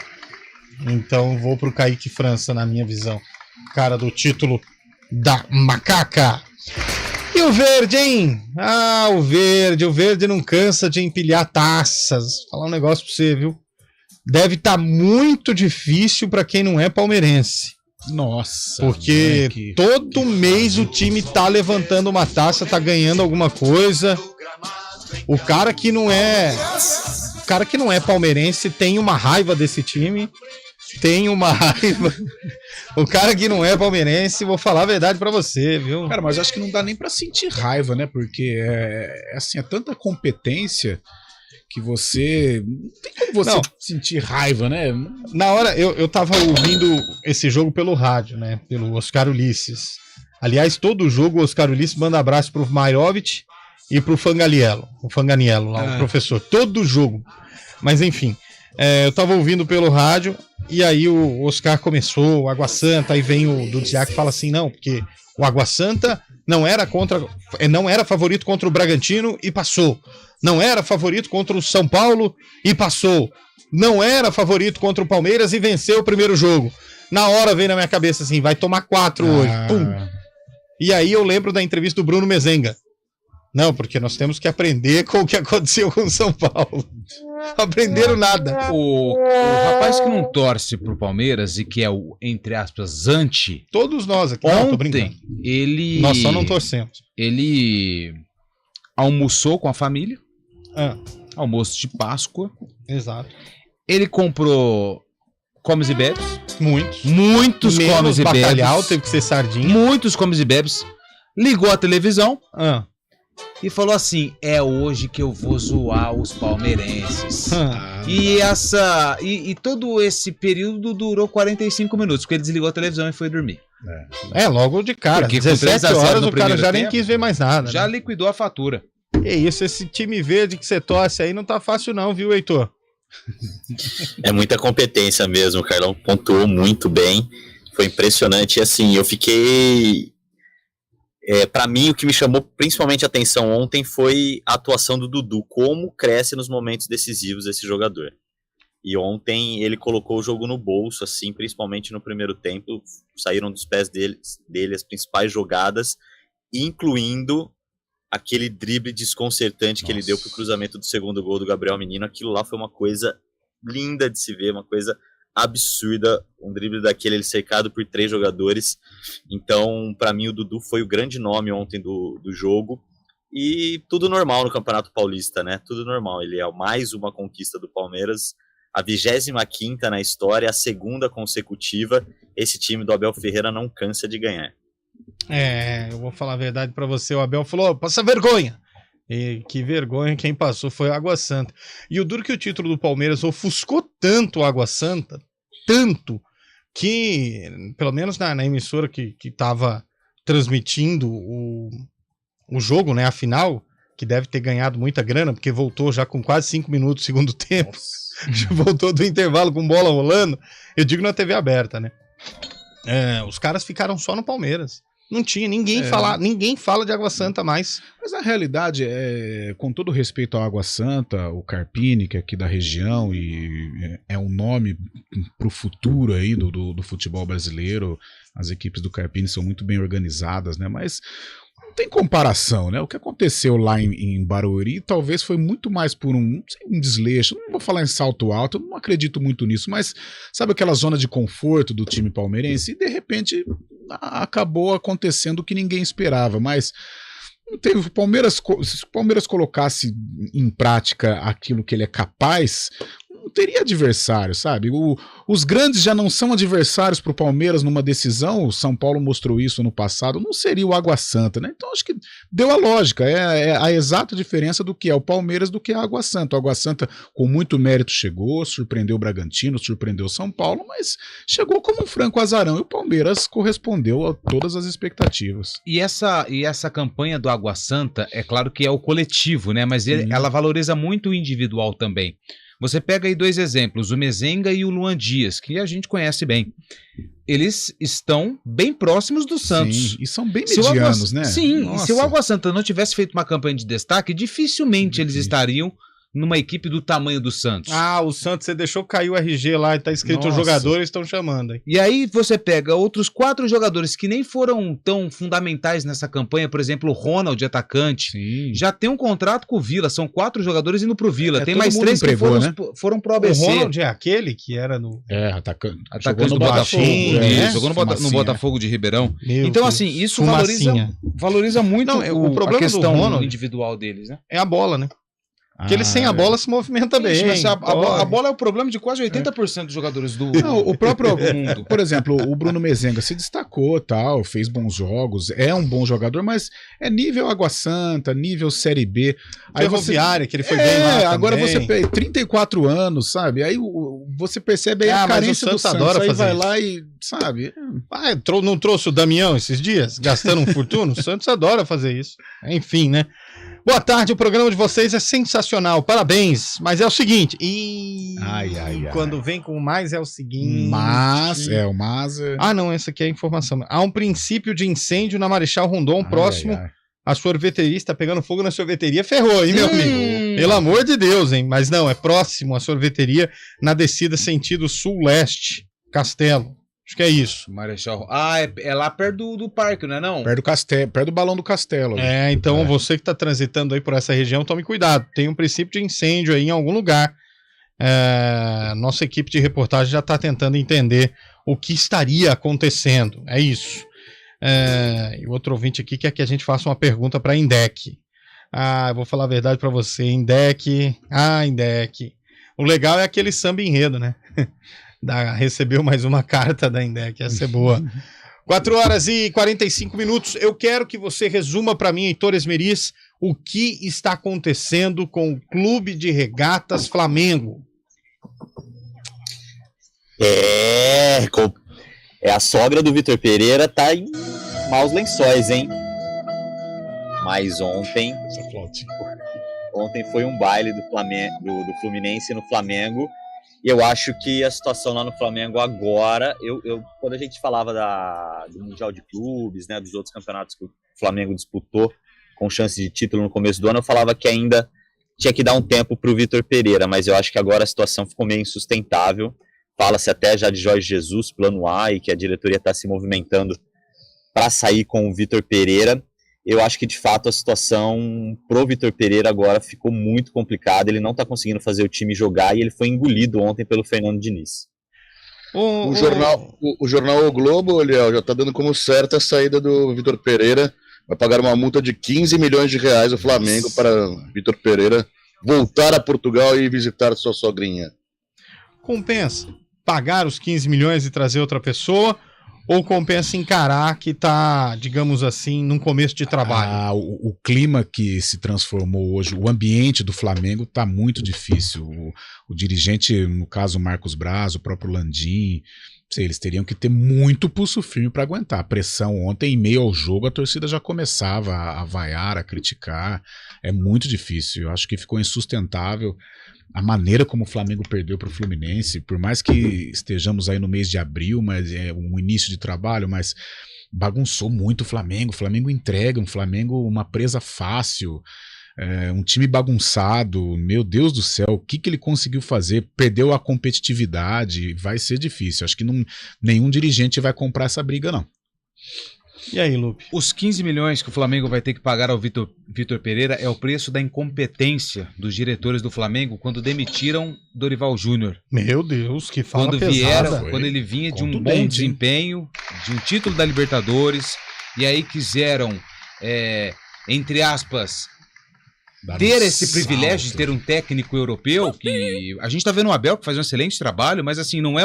Então vou pro Kaique França, na minha visão. Cara do título da Macaca. E o verde, hein? Ah, o verde não cansa de empilhar taças. Vou falar um negócio pra você, viu? Deve estar muito difícil para quem não é palmeirense. Nossa. Porque todo mês o time tá levantando uma taça, tá ganhando alguma coisa. O cara que não é palmeirense tem uma raiva desse time. Tem uma raiva. O cara que não é palmeirense, vou falar a verdade pra você, viu? Cara, mas acho que não dá nem pra sentir raiva, né? Porque é tanta competência que você... Não tem como você sentir raiva, né? Na hora, eu tava ouvindo esse jogo pelo rádio, né? Pelo Oscar Ulisses. Aliás, todo jogo o Oscar Ulisses manda abraço pro Mairovich e pro Fanganiello. O Fanganiello lá, o professor. Todo jogo. Mas enfim... eu tava ouvindo pelo rádio e aí o Oscar começou, o Água Santa, aí vem o Dudziak e fala assim, não, porque o Água Santa não era favorito contra o Bragantino e passou. Não era favorito contra o São Paulo e passou. Não era favorito contra o Palmeiras e venceu o primeiro jogo. Na hora veio na minha cabeça assim, vai tomar 4 hoje. Pum. E aí eu lembro da entrevista do Bruno Mezenga. Não, porque nós temos que aprender com o que aconteceu com o São Paulo. Aprenderam nada. O rapaz que não torce pro Palmeiras e que é o, entre aspas, anti... Todos nós aqui. Ontem, não, tô brincando. Nós só não torcemos. Ele almoçou com a família. Almoço de Páscoa. Exato. Ele comprou comes e bebes. Muitos comes e bebes. Bacalhau, teve que ser sardinha. Muitos comes e bebes. Ligou a televisão. E falou assim, é hoje que eu vou zoar os palmeirenses. E todo esse período durou 45 minutos, porque ele desligou a televisão e foi dormir. Logo de cara. Porque 17 horas o cara já nem quis ver mais nada. Já liquidou a fatura. Que isso, esse time verde que você torce aí não tá fácil não, viu, Heitor? É muita competência mesmo, o Carlão pontuou muito bem, foi impressionante, e assim, eu fiquei... para mim, o que me chamou principalmente a atenção ontem foi a atuação do Dudu, como cresce nos momentos decisivos esse jogador. E ontem ele colocou o jogo no bolso, assim, principalmente no primeiro tempo, saíram dos pés dele as principais jogadas, incluindo aquele drible desconcertante que ele deu pro cruzamento do segundo gol do Gabriel Menino. Aquilo lá foi uma coisa linda de se ver, uma coisa absurda, um drible daquele, ele cercado por 3 jogadores. Então, para mim, o Dudu foi o grande nome ontem do jogo, e tudo normal no Campeonato Paulista, né? Tudo normal, ele é mais uma conquista do Palmeiras, a 25ª na história, a 2ª consecutiva. Esse time do Abel Ferreira não cansa de ganhar. Eu vou falar a verdade pra você, o Abel falou, passa vergonha. E que vergonha, quem passou foi o Água Santa. E o duro que o título do Palmeiras ofuscou tanto o Água Santa, tanto, que, pelo menos na emissora que tava transmitindo o jogo, né, a final, que deve ter ganhado muita grana, porque voltou já com quase 5 minutos do segundo tempo, voltou do intervalo com bola rolando, eu digo na TV aberta, né? Os caras ficaram só no Palmeiras. Não tinha, ninguém fala de Água Santa mais. Mas a realidade é, com todo respeito ao Água Santa, o Carpini, que é aqui da região e é um nome pro futuro aí do futebol brasileiro, as equipes do Carpini são muito bem organizadas, né? Mas não tem comparação, né? O que aconteceu lá em Barueri talvez foi muito mais por um desleixo. Não vou falar em salto alto, eu não acredito muito nisso, mas sabe aquela zona de conforto do time palmeirense? E de repente acabou acontecendo o que ninguém esperava, mas não teve, se o Palmeiras colocasse em prática aquilo que ele é capaz, não teria adversário, sabe? Os grandes já não são adversários para o Palmeiras numa decisão, o São Paulo mostrou isso no passado, não seria o Água Santa, né? Então acho que deu a lógica, é a exata diferença do que é o Palmeiras do que é a Água Santa. O Água Santa com muito mérito chegou, surpreendeu o Bragantino, surpreendeu o São Paulo, mas chegou como um franco azarão e o Palmeiras correspondeu a todas as expectativas. E essa campanha do Água Santa, é claro que é o coletivo, né? Mas ela valoriza muito o individual também. Você pega aí 2 exemplos, o Mezenga e o Luan Dias, que a gente conhece bem. Eles estão bem próximos do Santos. Sim, e são bem medianos, né? Sim, Nossa. E se o Água Santa não tivesse feito uma campanha de destaque, dificilmente eles estariam numa equipe do tamanho do Santos. O Santos, você deixou cair o RG lá e tá escrito os jogadores, estão chamando. Hein? E aí você pega outros 4 jogadores que nem foram tão fundamentais nessa campanha, por exemplo, o Ronald, atacante, já tem um contrato com o Vila, são 4 jogadores indo pro Vila, tem mais 3 que foram pro ABC. O Ronald é aquele que era no... atacante do Botafogo. Jogou no Botafogo de Ribeirão. Então assim, isso valoriza muito o problema a questão do Ronald individual deles, né? É a bola, né? Porque ele sem a bola se movimenta bem. Mas a bola é o problema de quase 80% dos jogadores do o próprio mundo. Por exemplo, o Bruno Mezenga se destacou, tal, fez bons jogos, é um bom jogador, mas é nível Água Santa, nível Série B. Aí Ferroviária, que ele foi bem lá agora também. Você pega 34 anos, sabe? Aí você percebe aí a carência do Santos. Adora aí fazer vai isso. lá e, sabe? Não trouxe o Damião esses dias, gastando um fortuna? O Santos adora fazer isso. Enfim, né? Boa tarde, o programa de vocês é sensacional, parabéns, mas é o seguinte, quando vem com o mais é o seguinte... não, essa aqui é a informação. Há um princípio de incêndio na Marechal Rondon, próximo à sorveteria, está pegando fogo na sorveteria, ferrou, hein, meu amigo? Pelo amor de Deus, hein? Mas não, é próximo à sorveteria, na descida sentido sul-leste, Castelo. Acho que é isso. Marechal. É lá perto do parque, não é não? Perto do Balão do Castelo. Então você que está transitando aí por essa região, tome cuidado. Tem um princípio de incêndio aí em algum lugar. Nossa equipe de reportagem já está tentando entender o que estaria acontecendo. É isso. E o outro ouvinte aqui quer que a gente faça uma pergunta para a Indec. Eu vou falar a verdade para você. Indec. Indec. O legal é aquele samba enredo, né? Recebeu mais uma carta da Indec, essa é boa. 4h45. Eu quero que você resuma para mim, Heitor Esmeriz, o que está acontecendo com o Clube de Regatas Flamengo. A sogra do Vitor Pereira tá em maus lençóis, hein? Mas ontem ontem foi um baile do Fluminense no Flamengo. E eu acho que a situação lá no Flamengo agora, quando a gente falava do Mundial de Clubes, né, dos outros campeonatos que o Flamengo disputou com chance de título no começo do ano, eu falava que ainda tinha que dar um tempo para o Vitor Pereira, mas eu acho que agora a situação ficou meio insustentável. Fala-se até já de Jorge Jesus, plano A, e que a diretoria está se movimentando para sair com o Vitor Pereira. Eu acho que, de fato, a situação pro Vitor Pereira agora ficou muito complicada. Ele não está conseguindo fazer o time jogar e ele foi engolido ontem pelo Fernando Diniz. O jornal O Globo, Eliel, já está dando como certa a saída do Vitor Pereira. Vai pagar uma multa de 15 milhões de reais o Flamengo para Vitor Pereira voltar a Portugal e visitar sua sogrinha. Compensa pagar os 15 milhões e trazer outra pessoa? Ou compensa encarar que está, digamos assim, num começo de trabalho? O clima que se transformou hoje, o ambiente do Flamengo está muito difícil. O dirigente, no caso Marcos Braz, o próprio Landim, eles teriam que ter muito pulso firme para aguentar. A pressão ontem, em meio ao jogo, a torcida já começava a vaiar, a criticar. É muito difícil. Eu acho que ficou insustentável a maneira como o Flamengo perdeu para o Fluminense, por mais que estejamos aí no mês de abril, mas é um início de trabalho, mas bagunçou muito o Flamengo. O Flamengo entrega, um Flamengo uma presa fácil, um time bagunçado. Meu Deus do céu, o que ele conseguiu fazer? Perdeu a competitividade, vai ser difícil. Acho que nenhum dirigente vai comprar essa briga, não. E aí, Lupe? Os 15 milhões que o Flamengo vai ter que pagar ao Vitor Pereira é o preço da incompetência dos diretores do Flamengo quando demitiram Dorival Júnior. Meu Deus, que fala pesada. Quando ele vinha de um bom desempenho, de um título da Libertadores, e aí quiseram, entre aspas, ter esse privilégio de ter um técnico europeu, que a gente tá vendo o Abel que faz um excelente trabalho, mas assim, não é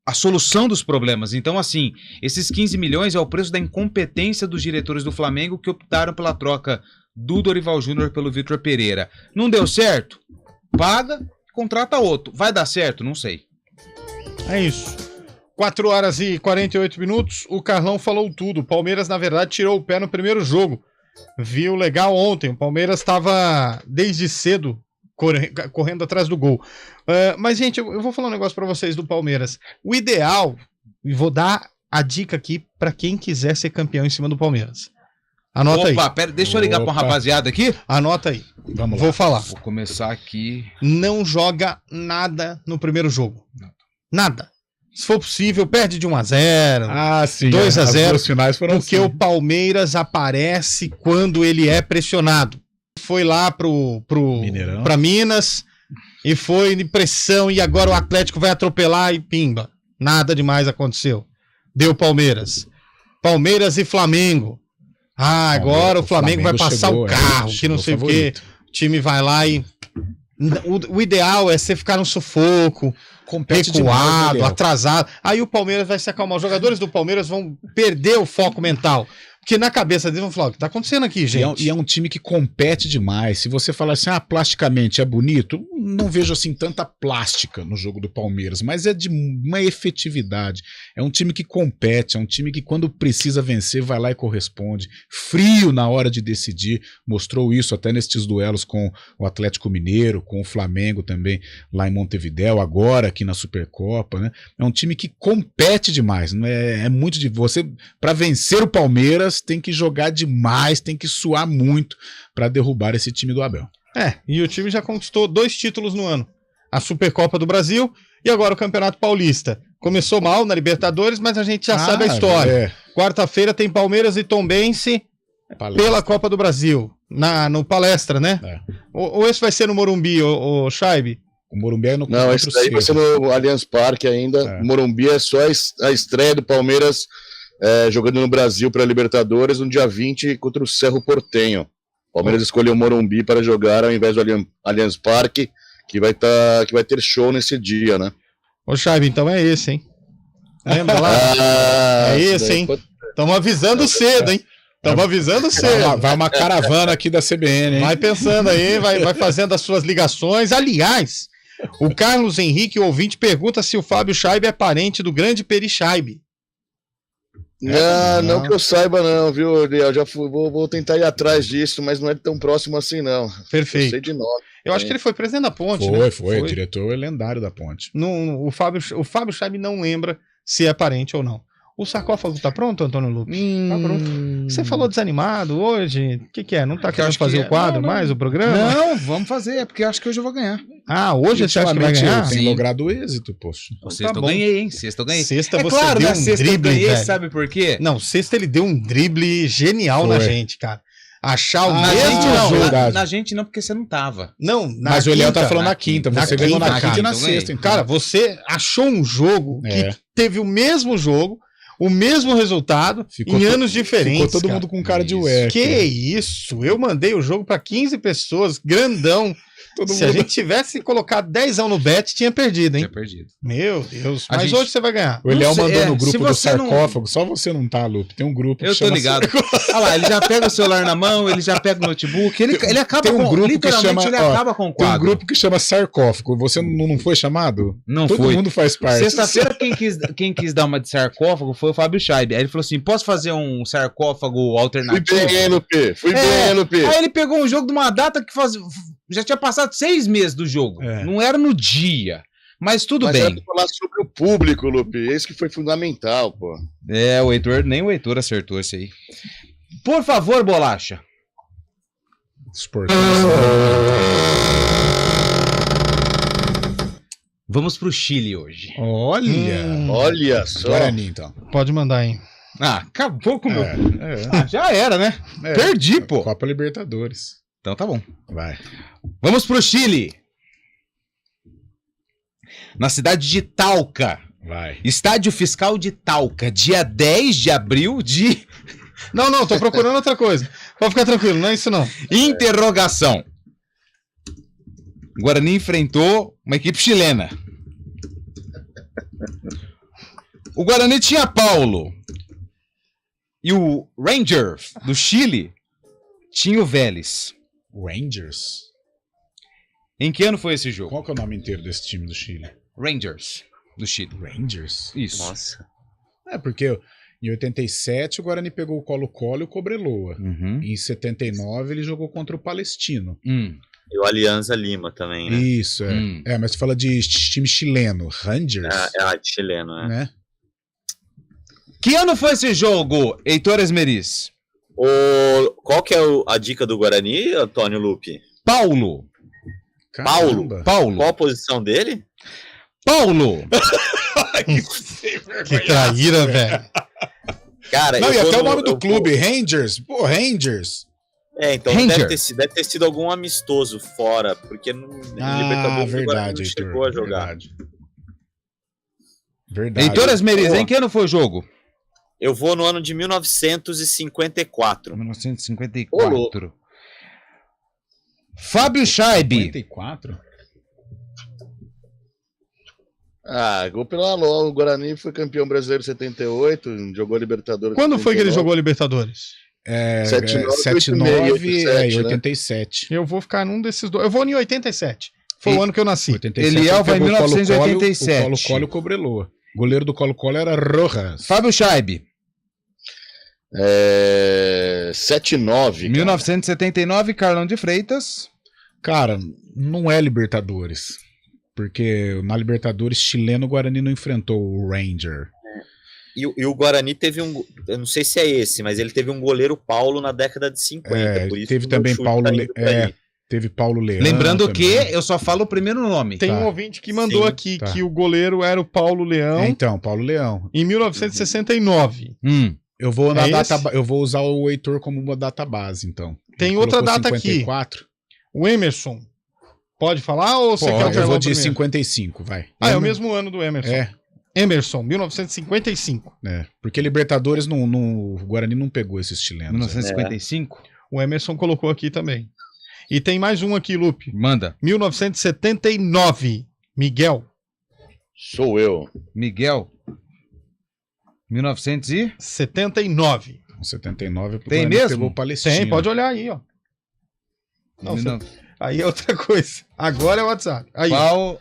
a solução dos problemas. Então, assim, esses 15 milhões é o preço da incompetência dos diretores do Flamengo que optaram pela troca do Dorival Júnior pelo Vitor Pereira. Não deu certo? Paga, contrata outro. Vai dar certo? Não sei. É isso. 4 horas e 48 minutos. O Carlão falou tudo. O Palmeiras, na verdade, tirou o pé no primeiro jogo. Viu legal ontem. O Palmeiras estava desde cedo correndo atrás do gol. Mas, gente, eu vou falar um negócio pra vocês do Palmeiras. O ideal, e vou dar a dica aqui pra quem quiser ser campeão em cima do Palmeiras. Anota aí. Pera, deixa eu ligar pra uma rapaziada aqui. Anota aí. Vamos lá. Vou falar. Vou começar aqui. Não joga nada no primeiro jogo. Nada. Se for possível, perde de 1-0. Ah, sim. 2-0. As duas finais foram porque assim. O Palmeiras aparece quando ele é pressionado. Foi lá pra Minas e foi de pressão e agora o Atlético vai atropelar e pimba. Nada demais aconteceu. Deu Palmeiras. Palmeiras e Flamengo. Agora o Flamengo vai passar o carro, que não sei o quê. O time vai lá e... O ideal é você ficar no sufoco, recuado, atrasado. Aí o Palmeiras vai se acalmar. Os jogadores do Palmeiras vão perder o foco mental. Porque na cabeça deles vão falar, o que tá acontecendo aqui, gente? E é um time que compete demais. Se você falar assim, plasticamente é bonito, não vejo assim tanta plástica no jogo do Palmeiras, mas é de uma efetividade. É um time que compete, é um time que quando precisa vencer vai lá e corresponde. Frio na hora de decidir, mostrou isso até nesses duelos com o Atlético Mineiro, com o Flamengo também lá em Montevidéu, agora aqui na Supercopa, né? É um time que compete demais. Não é muito de você para vencer o Palmeiras tem que jogar demais, tem que suar muito para derrubar esse time do Abel. E o time já conquistou 2 títulos no ano. A Supercopa do Brasil e agora o Campeonato Paulista. Começou mal na Libertadores, mas a gente já sabe a história. Quarta-feira tem Palmeiras e Tombense pela Copa do Brasil. No Palestra, né? Ou esse vai ser no Morumbi, o Scheibe? O Morumbi é no... Não, esse daí vai ser no Allianz Parque ainda. O Morumbi é só a estreia do Palmeiras jogando no Brasil para a Libertadores no dia 20 contra o Cerro Porteño. O Palmeiras escolheu o Morumbi para jogar ao invés do Allianz Parque, que vai ter show nesse dia, né? Ô, Chave, então é esse, hein? Lembra lá? É esse, hein? Estamos avisando cedo, hein? Estamos avisando cedo. Vai uma caravana aqui da CBN, hein? Vai pensando aí, vai fazendo as suas ligações. Aliás, o Carlos Henrique, o ouvinte, pergunta se o Fábio Scheibe é parente do grande Peri Scheibe. Não que eu saiba não, viu, Eliel? Já vou tentar ir atrás disso, mas não é tão próximo assim não. Perfeito. Eu sei de nome. Eu acho que ele foi presidente da Ponte, Foi, o diretor lendário da Ponte. O Fábio Scheib não lembra se é parente ou não. O sarcófago tá pronto, Antônio Lupe? Tá pronto. Você falou desanimado hoje. O que é? Não tá querendo fazer o quadro mais, o programa? Não, vamos fazer, porque eu acho que hoje eu vou ganhar. Hoje você acha que vai ganhar? Tem logrado êxito, poxa. Sexta eu ganhei, hein? Sexta eu ganhei. Sexta você claro, deu na sexta eu ganhei, velho. sabe por quê? Não, sexta ele deu um drible genial na gente, cara. Achar o mesmo jogo. Na gente não, porque você não tava. Não, mas o Eliel tá falando na quinta. Você ganhou na quinta e na sexta. Então. Cara, você achou um jogo que teve o mesmo jogo, o mesmo resultado, em anos diferentes. Ficou todo mundo com cara de ué. Que isso? Eu mandei o jogo pra 15 pessoas, grandão. Se a gente tivesse colocado 10 no bet, tinha perdido, hein? Tinha perdido. Meu Deus. Mas hoje você vai ganhar. O Eliel mandou no grupo do sarcófago. Só você não tá, Lupe. Tem um grupo que chama... Eu tô ligado. Olha lá, ele já pega o celular na mão, ele já pega o notebook, ele acaba tem um grupo que chama, ele acaba com o quadro. Tem um grupo que chama sarcófago. Você não foi chamado? Não Todo foi. Todo mundo faz parte. Sexta-feira, quem quis dar uma de sarcófago foi o Fábio Scheib. Aí ele falou assim, posso fazer um sarcófago alternativo? Fui bem, LP. Aí ele pegou um jogo de uma data que já tinha passado 6 meses do jogo. Não era no dia. Mas tudo bem. Era pra falar sobre o público, Lupe. Esse que foi fundamental, pô. Nem o Heitor acertou esse aí. Por favor, Bolacha. Vamos pro Chile hoje. Olha só. Guarani, então. Pode mandar, hein? Acabou com o meu. Já era, né? Perdi, pô. Copa Libertadores. Então tá bom. Vai. Vamos pro Chile. Na cidade de Talca. Vai. Estádio Fiscal de Talca, dia 10 de abril de... Não, tô procurando outra coisa. Pode ficar tranquilo, não é isso não. Interrogação. O Guarani enfrentou uma equipe chilena. O Guarani tinha Paulo. E o Rangers do Chile tinha o Vélez. Rangers? Em que ano foi esse jogo? Qual que é o nome inteiro desse time do Chile? Rangers do Chile. Rangers? Isso. Nossa. Porque em 87 o Guarani pegou o Colo-Colo e o Cobreloa. Em 79 ele jogou contra o Palestino. E o Alianza Lima também, né? Isso, mas você fala de time chileno. Rangers? Chileno, né? Que ano foi esse jogo, Heitor Esmeriz? Qual que é a dica do Guarani, Antônio Lupe? Paulo. Paulo. Qual a posição dele? Paulo. Que traíra, velho. Cara, não, e até o nome do clube, Rangers. Pô, Rangers. Então deve ter sido algum amistoso fora, porque no Libertadores verdade, não chegou a jogar. Verdade. Heitor Esmeriz, em que ano foi o jogo? Eu vou no ano de 1954. 1954. Fábio Scheib. 54? Gol pelo Alô. O Guarani foi campeão brasileiro em 78, jogou Libertadores. Quando foi que ele jogou Libertadores? 79 e 87. Eu vou ficar num desses dois. Eu vou em 87. Foi o ano que eu nasci. 87, Eliel vai em 1987. O Colo-Colo e o Cobreloa. O goleiro do Colo-Colo era Rojas. Fábio Scheib. 79. 1979, Carlão de Freitas. Cara, não é Libertadores. Porque na Libertadores chileno o Guarani não enfrentou o Ranger. E o Guarani teve eu não sei se é esse, mas ele teve um goleiro Paulo na década de 50. Por isso teve também Paulo teve Paulo Leão. Lembrando que eu só falo o primeiro nome. Tem um ouvinte que mandou aqui que o goleiro era o Paulo Leão. Então, Paulo Leão. Em 1969. Eu vou eu vou usar o Heitor como uma data base, então. Tem outra data 54. Aqui. O Emerson. Pode falar ou você quer o Eu vou de 55, vai. É o mesmo ano do Emerson. Emerson, 1955. Porque Libertadores o Guarani não pegou esses chilenos. 1955? O Emerson colocou aqui também. E tem mais um aqui, Lupe. Manda. 1979. Miguel. Sou eu. Miguel. 1979. 79 tem mesmo? Pegou o Palestino. Tem, pode olhar aí, ó. Aí é outra coisa. Agora é o WhatsApp. Aí,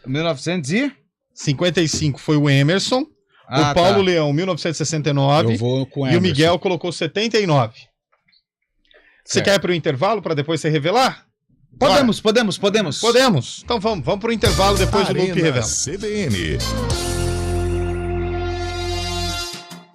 1955 foi o Emerson. O Paulo Leão, 1969. Eu vou com E o Miguel colocou 79. Você quer ir para o intervalo para depois você revelar? Podemos. Podemos. Então vamos para o intervalo, depois o Lupe revela. CBN.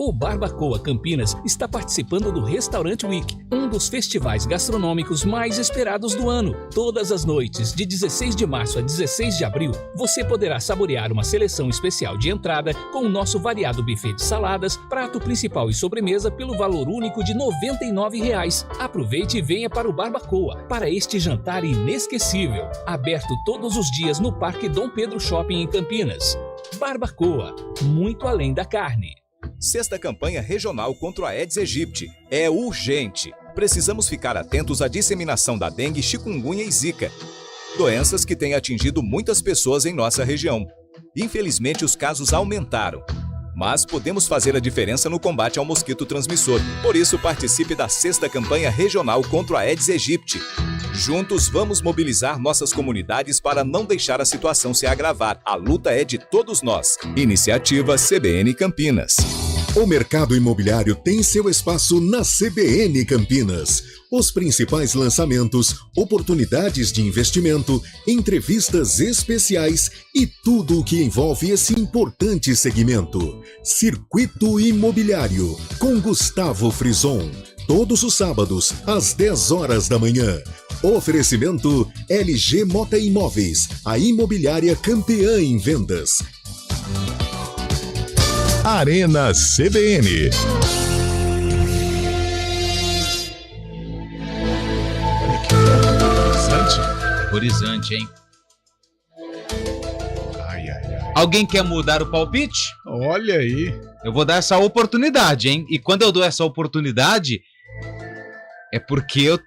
O Barbacoa Campinas está participando do Restaurant Week, um dos festivais gastronômicos mais esperados do ano. Todas as noites, de 16 de março a 16 de abril, você poderá saborear uma seleção especial de entrada com o nosso variado buffet de saladas, prato principal e sobremesa pelo valor único de R$ 99,00. Aproveite e venha para o Barbacoa, para este jantar inesquecível. Aberto todos os dias no Parque Dom Pedro Shopping em Campinas. Barbacoa, muito além da carne. Sexta campanha regional contra a Aedes aegypti. É urgente. Precisamos ficar atentos à disseminação da dengue, chikungunya e zika. Doenças que têm atingido muitas pessoas em nossa região. Infelizmente, os casos aumentaram. Mas podemos fazer a diferença no combate ao mosquito transmissor. Por isso, participe da sexta campanha regional contra a Aedes aegypti. Juntos, vamos mobilizar nossas comunidades para não deixar a situação se agravar. A luta é de todos nós. Iniciativa CBN Campinas. O mercado imobiliário tem seu espaço na CBN Campinas. Os principais lançamentos, oportunidades de investimento, entrevistas especiais e tudo o que envolve esse importante segmento. Circuito Imobiliário, com Gustavo Frison. Todos os sábados, às 10 horas da manhã. Oferecimento LG Mota Imóveis, a imobiliária campeã em vendas. Arena CBN. Horizonte, hein? Alguém quer mudar o palpite? Olha aí. Eu vou dar essa oportunidade, hein? E quando eu dou essa oportunidade, é porque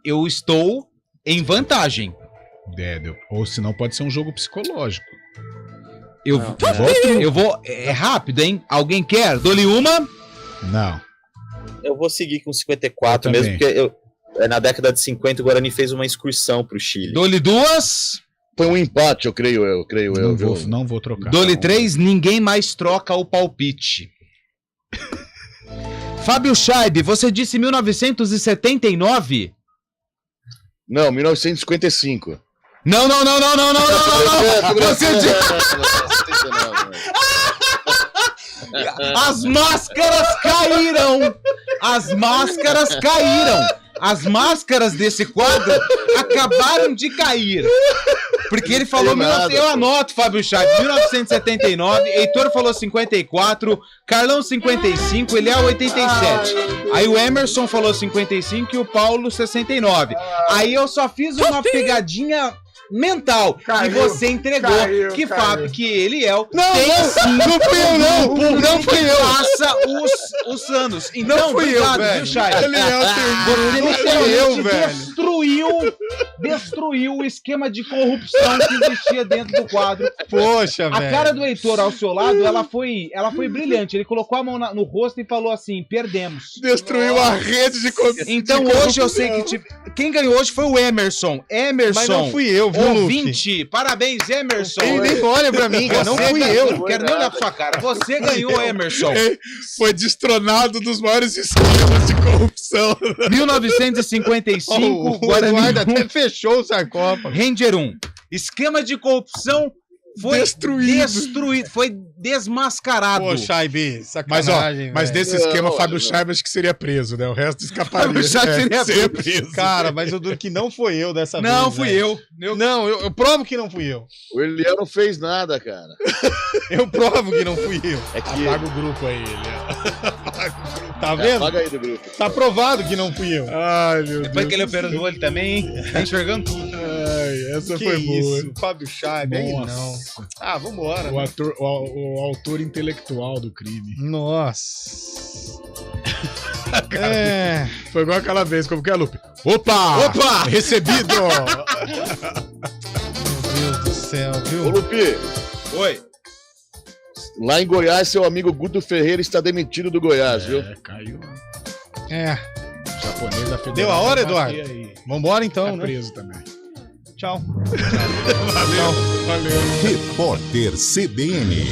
eu estou em vantagem. Ou senão pode ser um jogo psicológico. Eu vou. É rápido, hein? Alguém quer? Dou-lhe uma? Não. Eu vou seguir com 54 mesmo, porque na década de 50 o Guarani fez uma excursão pro Chile. Dou-lhe duas? Foi um empate, eu creio. Não vou trocar. Dou-lhe 3, ninguém mais troca o palpite. Fábio Scheib, você disse 1979? Não, 1955. Não. Você disse... As máscaras caíram! As máscaras desse quadro acabaram de cair. Porque ele falou, eu anoto, Fábio Chaves, 1979, Heitor falou 54, Carlão 55, Eliel 87. Aí o Emerson falou 55 e o Paulo 69. Aí eu só fiz uma pegadinha mental e você entregou que Eliel tem sim. Não fui eu, não fui eu. Passa os anos. Então, não fui obrigado, eu, velho. Viu, Chay? Eliel você literalmente destruiu o esquema de corrupção que existia dentro do quadro. Poxa, velho. A cara do Heitor ao seu lado, ela foi brilhante. Ele colocou a mão no rosto e falou assim: perdemos. Destruiu a rede de corrupção. Então hoje eu sei que quem ganhou hoje foi o Emerson. Mas não fui eu, viu, ouvinte, parabéns, Emerson. Ele nem olha pra mim, cara. Não fui eu. Não quero nem olhar pra sua cara. Você ganhou, Emerson. Foi destronado dos maiores esquemas de corrupção. 1955, o Guarani até fechou o sarcófago. Ranger 1. Esquema de corrupção foi destruído, foi desmascarado. Pô, Scheibe, sacanagem. Mas desse esquema, Fábio Scheibe acho que seria preso, né? O resto escaparia. Fábio Scheibe seria preso. Cara, mas eu duro que não foi eu dessa vez. Não, fui eu. Não, eu provo que não fui eu. O Eliel não fez nada, cara. Eu provo que não fui eu. É que apaga o grupo aí, Eliel. Tá vendo? Apaga aí do grupo. Tá provado que não fui eu. Ai, meu Deus. Depois que ele operou no olho também, tá enxergando tudo. Ai, essa que foi boa. Isso, Fábio Scheibe, aí não. Ah, vambora. O autor intelectual do crime. Nossa. Foi igual aquela vez, como que é, Lupe? Opa! Recebido! Meu Deus do céu, viu? Ô, Lupe. Oi. Lá em Goiás, seu amigo Guto Ferreira está demitido do Goiás, viu? Caiu. Japonês da Federação. Deu a hora, Eduardo? Vambora então, né? Preso também. Tchau. Valeu. Repórter CBN.